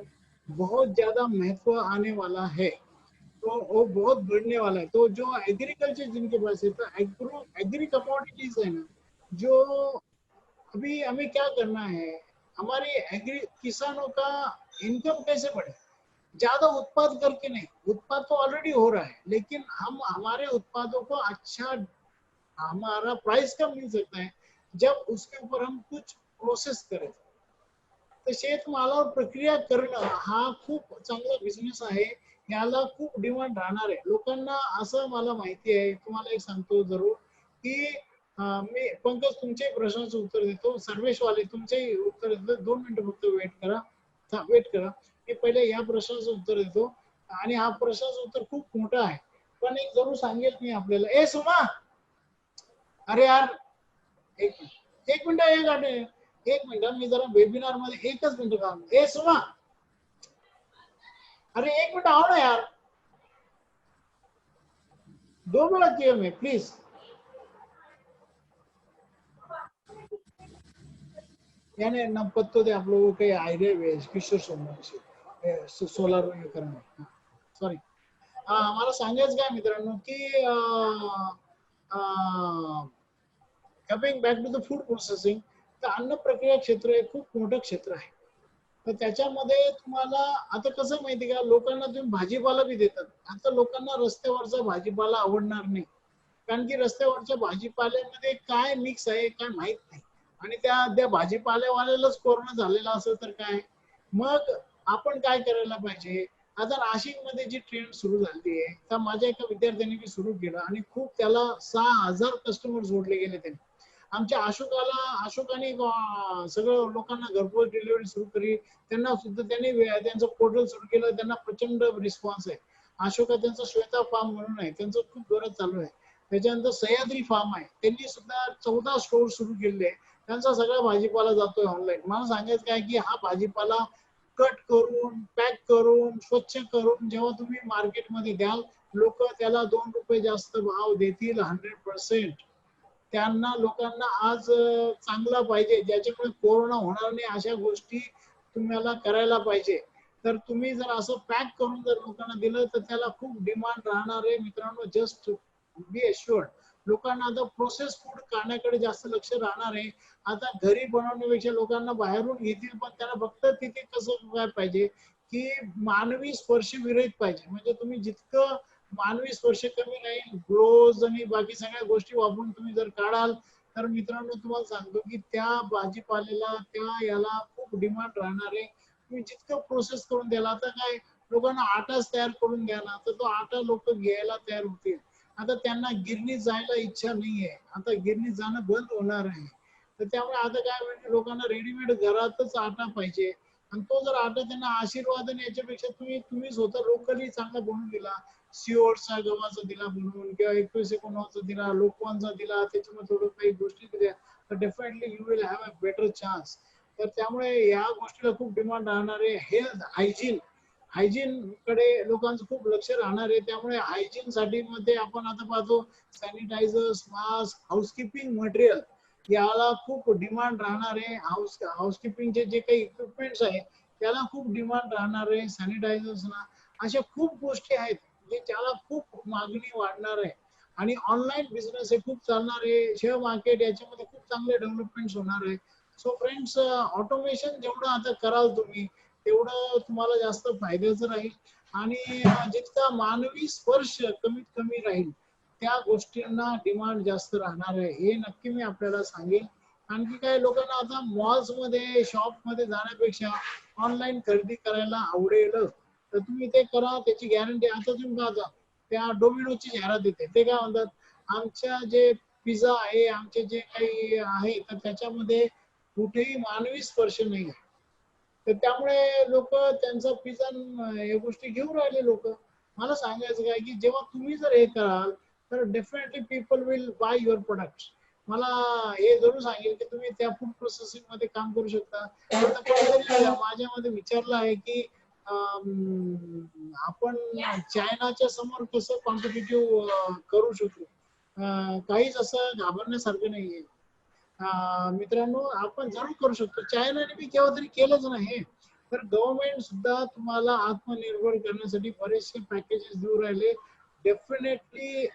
बहुत ज्यादा महत्व आने वाला है, तो वो बहुत बढ़ने वाला है। तो जो एग्रीकल्चर जिनके पास है, तो एग्री कमोडिटीज है ना, जो अभी हमें क्या करना है, हमारे एग्री किसानों का इनकम कैसे बढ़े, ज्यादा उत्पाद करके नहीं, उत्पाद तो ऑलरेडी हो रहा है, लेकिन हम हमारे उत्पादों को अच्छा, हमारा प्राइस कम मिल सकता है जब उसके ऊपर हम कुछ प्रोसेस करें। तर शेतमालावर प्रक्रिया करणं हा खूप चांगला बिझनेस आहे, याला खूप डिमांड राहणार आहे लोकांना, असं मला माहिती आहे। तुम्हाला एक सांगतो जरूर की मी पंकज तुमचे प्रश्नाचं उत्तर देतो, सर्वेशवाले तुमचे उत्तर देतो, 2 मिनिटं फक्त वेट करा, वेट करा। मी पहिले या प्रश्नाचं उत्तर देतो, आणि हा प्रश्नाचं उत्तर खूप मोठा आहे, पण एक जरूर सांगेल मी आपल्याला। ए सुमा, अरे यार, एक मिनिट, एक मिनिट, मी जरा वेबिनार मध्ये, एकच मिनिट काम। ए सुमा, अरे एक मिनिट आओ ना यार, 2 मिनट चाहिए मैं, प्लीज। यानी ना पत्तो दे आप लोगों के आइडिया किशोर सोमवंशी सोलार करणे, सॉरी। मला सांगायचं काय मित्रांनो की coming back to the food processing, तर अन्न प्रक्रिया क्षेत्र हे खूप मोठं क्षेत्र आहे। तर त्याच्यामध्ये तुम्हाला आता कसं माहिती का, लोकांना तुम्ही भाजीपाला बी देतात, आता लोकांना रस्त्यावरचा भाजीपाला आवडणार नाही, कारण की रस्त्यावरच्या भाजीपाल्यामध्ये काय मिक्स आहे काय माहित नाही, आणि त्या भाजीपाल्यावाल्यालाच कोरोना झालेला असेल तर काय, मग आपण काय करायला पाहिजे। आता नाशिक मध्ये जी ट्रेंड सुरू झाली आहे, तर माझ्या एका विद्यार्थ्यांनी बी सुरू केलं, आणि खूप त्याला 6,000 कस्टमर जोडले गेले त्यांनी। आमच्या अशोकाने सगळं लोकांना घरपोच डिलिव्हरी सुरू केली, त्यांना सुद्धा त्यांनी त्यांचं पोर्टल सुरू केलं, त्यांना प्रचंड रिस्पॉन्स आहे। अशोका त्यांचा श्वेता फार्म म्हणून आहे, त्यांचं खूप जोरात चालू आहे। त्याच्यानंतर सह्याद्री फार्म आहे, त्यांनी सुद्धा 14 स्टोर सुरू केले, त्यांचा सगळा भाजीपाला जातोय ऑनलाईन। मला सांगायचं काय की हा भाजीपाला कट करून, पॅक करून, स्वच्छ करून जेव्हा तुम्ही मार्केटमध्ये द्याल, लोक त्याला 2 रुपये जास्त भाव देतील 100%। त्यांना लोकांना आज चांगला पाहिजे, ज्याच्यामुळे कोरोना होणार नाही, अशा गोष्टी तुम्हाला करायला पाहिजे। तर तुम्ही जर असं पॅक करून जर लोकांना दिलं तर त्याला खूप डिमांड राहणार आहे मित्रांनो, जस्ट बी एश्युअर्ड। लोकांना आता प्रोसेस फूड खाण्याकडे जास्त लक्ष राहणार आहे. आता घरी बनवण्यापेक्षा लोकांना बाहेरून घेतील, पण त्यांना फक्त तिथे कसं काय पाहिजे की मानवी स्पर्श विरहित पाहिजे. म्हणजे तुम्ही जितकं मानवी स्पर्श कमी राहील, ग्लोव्ज आणि बाकी सगळ्या गोष्टी वापरून तुम्ही जर काढाल, तर मित्रांनो तुम्हाला सांगतो की त्या भाजीपाल्याला त्या याला खूप डिमांड राहणार आहे. तुम्ही जितकं प्रोसेस करून द्याल, आता काय लोकांना आटाच तयार करून द्या ना, तर तो आटा लोक घ्यायला तयार होतील. आता त्यांना गिरणीत जायला इच्छा नाहीये, आता गिरणीत जाणं बंद होणार आहे. तर त्यामुळे आता काय म्हणजे लोकांना रेडीमेड घरातच आटा पाहिजे. आणि तो जर आटा त्यांना आशीर्वाद आणि याच्यापेक्षा तुम्ही स्वतः लोकली चांगला बनवून दिला, सिओटचा गव्हाचा दिला बनवून, किंवा 21 दिला, लोकवानचा दिला, त्याच्यामध्ये थोडं काही गोष्टी दिल्या, तर definitely you will have a better chance. तर त्यामुळे या गोष्टीला खूप डिमांड राहणार आहे. हेल्थ हायजीन कडे लोकांचं खूप लक्ष राहणार आहे. त्यामुळे हायजीन साठी मध्ये आपण आता पाहतो सॅनिटायझर्स, मास्क, हाऊसकीपिंग मटेरियल याला खूप डिमांड राहणार आहे. हाऊसकीपिंगचे जे काही इक्विपमेंट्स आहेत त्याला खूप डिमांड राहणार आहे. सॅनिटायझर्सना अशा खूप गोष्टी आहेत जे त्याला खूप मागणी वाढणार आहे. आणि ऑनलाईन बिझनेस हे खूप चालणार आहे. शेअर मार्केट याच्यामध्ये खूप चांगले डेव्हलपमेंट होणार आहे. सो फ्रेंड्स, ऑटोमेशन जेवढं आता कराल तुम्ही तेवढं तुम्हाला जास्त फायद्याचं राहील. आणि जितका मानवी स्पर्श कमीत कमी राहील त्या गोष्टींना डिमांड जास्त राहणार आहे, हे नक्की मी आपल्याला सांगेन. आणखी काही लोकांना आता मॉल्स मध्ये शॉप मध्ये जाण्यापेक्षा ऑनलाईन खरेदी करायला आवडेल, तर तुम्ही ते करा, त्याची गॅरंटी. आता तुम्ही पाहता त्या डोमिनोची जाहिरात येते, ते काय म्हणतात, आमच्या जे पिझ्झा आहे, आमचे जे काही आहे, तर त्याच्यामध्ये कुठेही मानवी स्पर्श नाही आहे. तर त्यामुळे लोक त्यांचा पिझ्झा या गोष्टी घेऊन राहिले लोक. मला सांगायचं काय की जेव्हा तुम्ही जर हे कराल तर definitely people will by your products. मला हे जरूर सांगेल की तुम्ही त्या फूड प्रोसेसिंग मध्ये काम करू शकता. माझ्यामध्ये विचारलं आहे की आपण चायनाच्या समोर कसं कॉम्पिटिटिव्ह करू शकू. काहीच असं घाबरण्यासारखं नाहीये. मित्रांनो, आपण जरूर करू शकतो. चायनाने बी केव्हा तरी केलंच नाही. तर गव्हर्नमेंट सुद्धा तुम्हाला आत्मनिर्भर करण्यासाठी बरेचसे पॅकेजेस देऊ राहिले. डेफिनेटली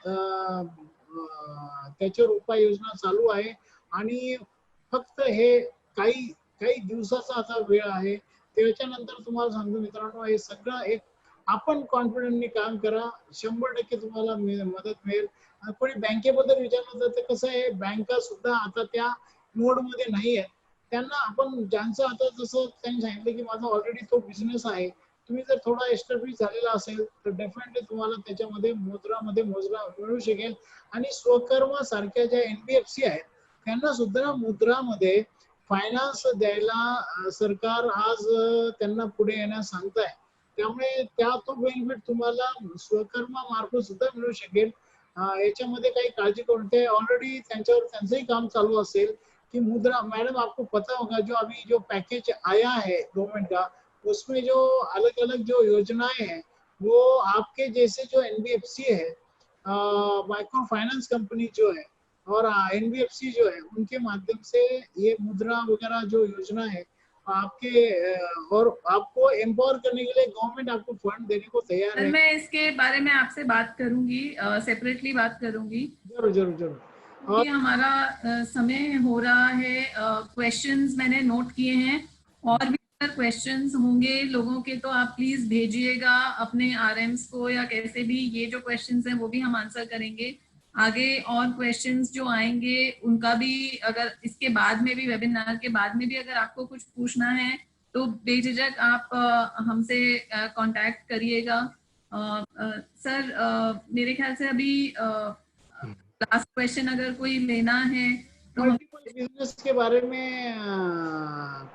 त्याच्यावर उपाययोजना चालू आहे. आणि फक्त हे काही काही दिवसाचा आता वेळ आहे. त्याच्यानंतर तुम्हाला सांगतो मित्रांनो, हे सगळं एक आपण कॉन्फिडंटली काम करा, 100% तुम्हाला मदत मिळेल. कोणी बँकेबद्दल विचारलं तर कसं आहे, बँका सुद्धा आता त्या मोड मध्ये नाही आहेत. त्यांना आपण ज्यांचं आता जसं त्यांनी सांगितलं की माझा ऑलरेडी तो बिझनेस आहे, तुम्ही जर थोडा एस्टॅब्लिश झालेला असेल तर डेफिनेटली तुम्हाला त्याच्यामध्ये मुद्रा मिळू शकेल. आणि स्वकर्म सारख्या ज्या एनबीएफसी आहेत त्यांना सुद्धा मुद्रामध्ये फायनान्स द्यायला सरकार आज त्यांना पुढे येण्यास सांगताय. त्यामुळे त्या तो बेनिफिट तुम्हाला स्वकर्मा मार्फत सुद्धा मिळू शकेल. याच्यामध्ये काही काळजी करून ते ऑलरेडी त्यांच्यावर त्यांचंही काम चालू असेल कि मुद्रा। मैडम आपको पता होगा जो अभी जो पैकेज आया है गवर्नमेंट का, उसमें जो अलग अलग जो योजनाएं हैं वो आपके जैसे जो एनबीएफसी है, माइक्रो फाइनेंस कंपनी जो है और एनबीएफसी जो है उनके माध्यम से ये मुद्रा वगैरह जो योजना है आपके और आपको एम्पावर करने के लिए गवर्नमेंट आपको फंड देने को तैयार सर है। मैं इसके बारे में आपसे बात करूंगी, सेपरेटली बात करूंगी, जरूर जरूर जरूर। क्योंकि हमारा समय हो रहा है। क्वेश्चंस मैंने नोट किए हैं, और भी अगर क्वेश्चंस होंगे लोगों के तो आप प्लीज भेजिएगा अपने आरएम्स को, या कैसे भी ये जो क्वेश्चंस हैं वो भी हम आंसर करेंगे। आगे और क्वेश्चंस जो आएंगे उनका भी, अगर इसके बाद में भी, वेबिनार के बाद में भी अगर आपको कुछ पूछना है तो बेझिझक आप हमसे कांटेक्ट करिएगा। सर मेरे ख्याल से अभी लास्ट क्वेश्चन अगर कोई लेना है तो हम मल्टीपल बिजनेस के बारे में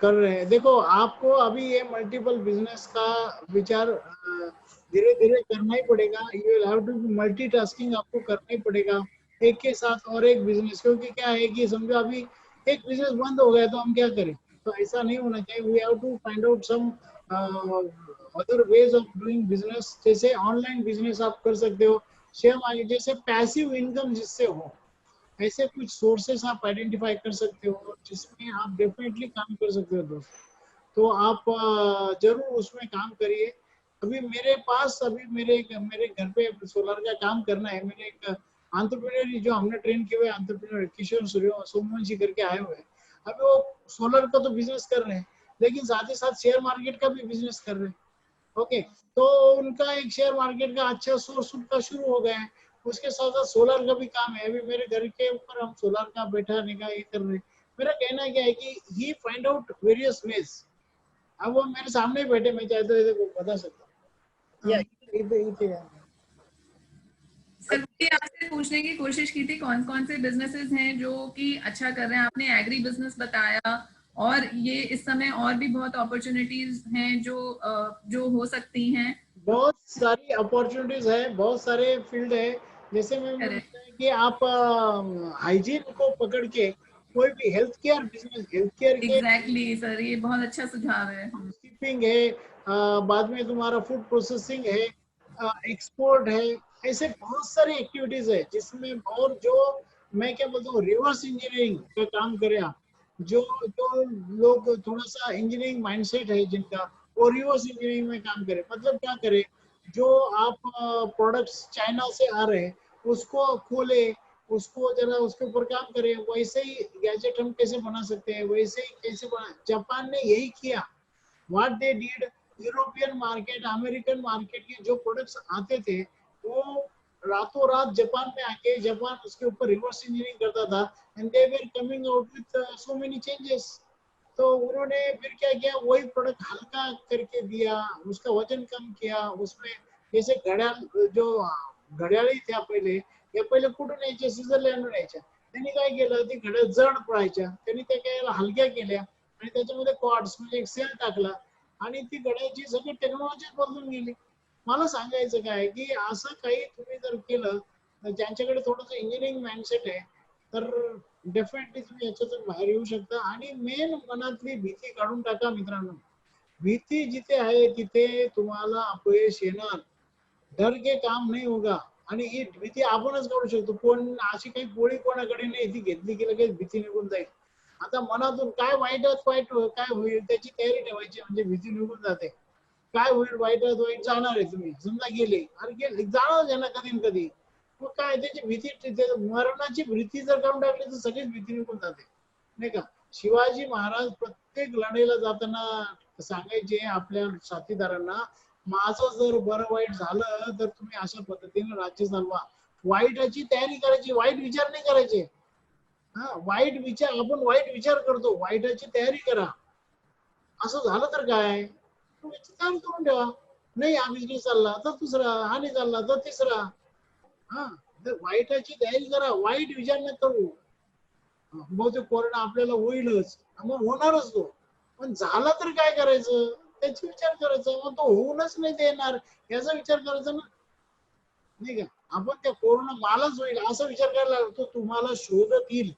कर रहे हैं। देखो आपको अभी ये मल्टीपल बिजनेस का विचार धीरे धीरे करना ही पड़ेगा। You will have to multitasking आपको करना ही पड़ेगा, एक के साथ और एक बिजनेस। क्योंकि क्या है कि समझो अभी एक बिजनेस बंद हो गया तो हम क्या करें, तो ऐसा नहीं होना चाहिए। We have to find out some other ways of doing business. जैसे ऑनलाइन बिजनेस आप कर सकते हो, शेयर मार्केट जैसे पैसिव इनकम जिससे हो, ऐसे कुछ सोर्सेस आप आइडेंटिफाई कर सकते हो जिसमें आप डेफिनेटली काम कर सकते हो दोस्त। तो आप जरूर उसमें काम करिए। अभी मेरे पास अभी मेरे घर पे सोलर का काम करना है। मेरे एक एंटरप्रेन्योर जो हमने ट्रेन किए हुए एंटरप्रेन्योर किशोर सोमवंशी करके आए हुए हैं, अभी वो सोलर का तो बिजनेस कर रहे हैं, लेकिन साथ ही साथ शेयर मार्केट का भी बिजनेस कर रहे हैं। ओके, तो उनका एक शेयर मार्केट का अच्छा सोर्स उनका शुरू हो गया है। उसके साथ साथ सोलर का भी काम है। अभी मेरे घर के ऊपर हम सोलर का बैठाने का ये कर रहे हैं। मेरा कहना क्या है कि ही फाइंड आउट वेरियस वेज। अब वो मेरे सामने ही बैठे, मैं चाहे तो देखो बता सकता हूँ। या सर ये आपसे पूछने की कोशिश की थी कौन कौन से बिजनेसेस हैं जो कि अच्छा कर रहे हैं। आपने एग्री बिजनेस बताया, और ये इस समय और भी बहुत अपॉर्चुनिटीज हैं जो हो सकती हैं। बहुत सारी अपॉर्चुनिटीज है, बहुत सारे फील्ड है। जैसे मैं करेक्ट, बोलता है कि आप हाइजीन को पकड़ के कोई भी health care business, health care के एग्जैक्टली सर, ये बहुत अच्छा सुझाव है। हाउसकीपिंग है, बाद में तुम्हारा फूड प्रोसेसिंग है, एक्सपोर्ट है। ऐसे बहुत सारी एक्टिविटीज है जिसमें, और जो मैं क्या बोलता हूँ, रिवर्स इंजीनियरिंग का काम करे आप। जो जो लोग थोड़ा सा इंजीनियरिंग माइंडसेट है जिनका, वो रिवर्स इंजीनियरिंग में काम करे। मतलब क्या करे, जो आप प्रोडक्ट्स चाइना से आ रहे हैं उसको खोले, उसको जरा उसके ऊपर काम करे। वैसे ही गैजेट हम कैसे बना सकते हैं, वैसे ही कैसे बना, जापान ने यही किया। What they did, European market, American market के जो प्रोडक्ट्स आते थे, वो रातों रात जापान में आके जापान उसके ऊपर रिवर्स इंजीनियरिंग करता था, and they were coming out with so many changes. तो उन्होंने फिर क्या किया, वही प्रोडक्ट हल्का करके दिया, उसका वजन कम किया। उसमें जैसे घड्याळ, जो घड्याळी त्या पहिले, या पहिले कुठून यायच्या, स्वित्झर्लंडहून यायच्या. त्यांनी काय केलं, ती घड्याळ जड पडायच्या, त्यांनी त्या काय हलक्या केल्या आणि त्याच्यामध्ये क्वार्ट्स म्हणजे एक सेल टाकला, आणि ती घड्याळची सगळी टेक्नॉलॉजी बदलून गेली. मला सांगायचं काय की असं काही तुम्ही जर केलं, ज्यांच्याकडे थोडंसं इंजिनिअरिंग माइंडसेट आहे, तर डेफिनेटली तुम्ही याच्यातून बाहेर येऊ शकता. आणि मेन मनातली भीती काढून टाका मित्रांनो. भीती जिथे आहे तिथे तुम्हाला अपयश येणार. डर के काम नाही होगा. आणि ही भीती आपणच काढू शकतो. कोण अशी काही पोळी कोणाकडे नाही, ती घेतली की लगेच भीती निघून जाईल. आता मनातून काय वाईटात वाईट काय होईल त्याची तयारी ठेवायची, म्हणजे भीती निघून जाते. काय होईल, वाईटात वाईट जाणार आहे, तुम्ही समजा गेले, अरे गेले जाणार आहे ना कधी ना कधी. मग काय त्याची भीती, मरणाची भीती जर काढून टाकली तर सगळीच भीती निघून जाते, नाही का. शिवाजी महाराज प्रत्येक लढाईला जाताना सांगायचे आपल्या साथीदारांना, माझं जर बरं वाईट झालं तर तुम्ही अशा पद्धतीने राज्य चालवा. वाईटाची तयारी करायची, वाईट विचार नाही करायचे. हा, वाईट विचार, आपण वाईट विचार करतो, वाईटाची तयारी करा. असं झालं तर काय, तुम्ही काम करून ठेवा. नाही हा बिझनेस चालला तर दुसरा, हा नाही चालला तर तिसरा. हा, तर वाईटाची तयारी करा, वाईट विचार न करू. बहुतेक कोरोना आपल्याला होईलच, मग होणारच तो. पण झाला तर काय करायचं, त्याचा विचार करायचा. मग तो होऊनच नाही देणार याचा विचार करायचा ना, नाही का. आपण त्या कोरोना मालच होईल असा विचार करायला लागतो, तुम्हाला शोधत येईल.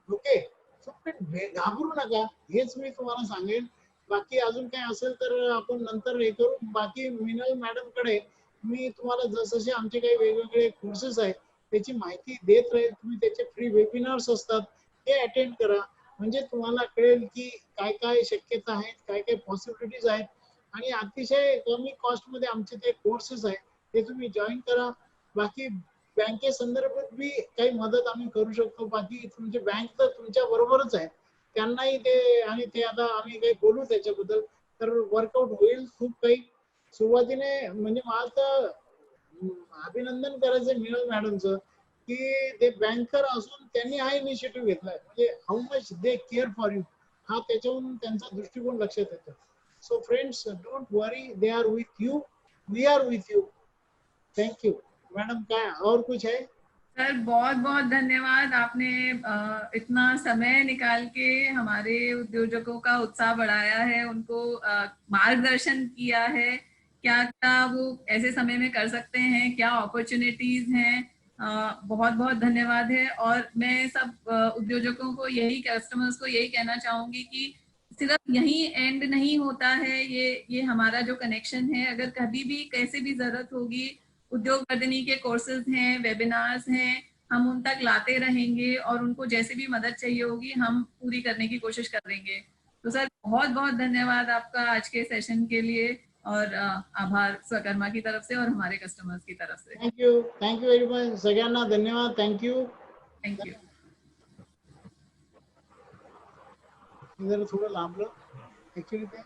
ओके, घाबरू नका, हेच मी तुम्हाला सांगेन. बाकी अजून काय असेल तर आपण नंतर हे करू. बाकी मिनल मॅडम कडे मी तुम्हाला जसजसे आमचे काही वेगवेगळे कोर्सेस आहेत त्याची माहिती देत राहील. तुम्ही त्याचे फ्री वेबिनार्स असतात ते अटेंड करा, म्हणजे तुम्हाला कळेल की काय काय शक्यता आहेत, काय काय पॉसिबिलिटीज आहेत. आणि अतिशय कमी कॉस्ट मध्ये आमचे ते कोर्सेस आहेत, ते तुम्ही जॉईन करा. बाकी बँकेसंदर्भात बी काही मदत आम्ही करू शकतो. बाकी तुमची बँक तर तुमच्या बरोबरच आहे, त्यांनाही ते, आणि ते आता आम्ही काही बोलू त्याच्याबद्दल, तर वर्कआउट होईल खूप काही. सुरुवातीने म्हणजे मला तर अभिनंदन करायचं मिनल मॅडमचं, की ते बँकर असून त्यांनी हा इनिशिएटिव्ह घेतलाय, म्हणजे how much they care for you, हा त्याच्यावरून त्यांचा दृष्टिकोन लक्षात येतो. So friends, don't worry, they are with you, we are with you. Thank you madam. क्या और कुछ है? सर बहुत बहुत धन्यवाद, आपने इतना समय निकाल के हमारे उद्योजकों का उत्साह बढ़ाया है, उनको मार्गदर्शन किया है क्या क्या वो ऐसे समय में कर सकते हैं, क्या अपॉर्चुनिटीज हैं। बहुत बहुत धन्यवाद है। और मैं सब उद्योजकों को यही, कस्टमर्स को यही कहना चाहूंगी कि सिर्फ यही एंड नहीं होता है, ये हमारा जो कनेक्शन है, अगर कभी भी कैसे भी जरूरत होगी, उद्योग वर्धनी के कोर्सेज हैं, वेबिनार्स हैं, हम उन तक लाते रहेंगे और उनको जैसे भी मदद चाहिए होगी हम पूरी करने की कोशिश करेंगे। तो सर बहुत बहुत धन्यवाद आपका आज के सेशन के लिए। और आभार स्वकर्मा की तरफ से और हमारे कस्टमर्स की तरफ से। थैंक यू वेरी मच सगळ्यांना धन्यवाद, थैंक यू। Thank you. इधर थोडं लांबलं ऍक्च्युली ते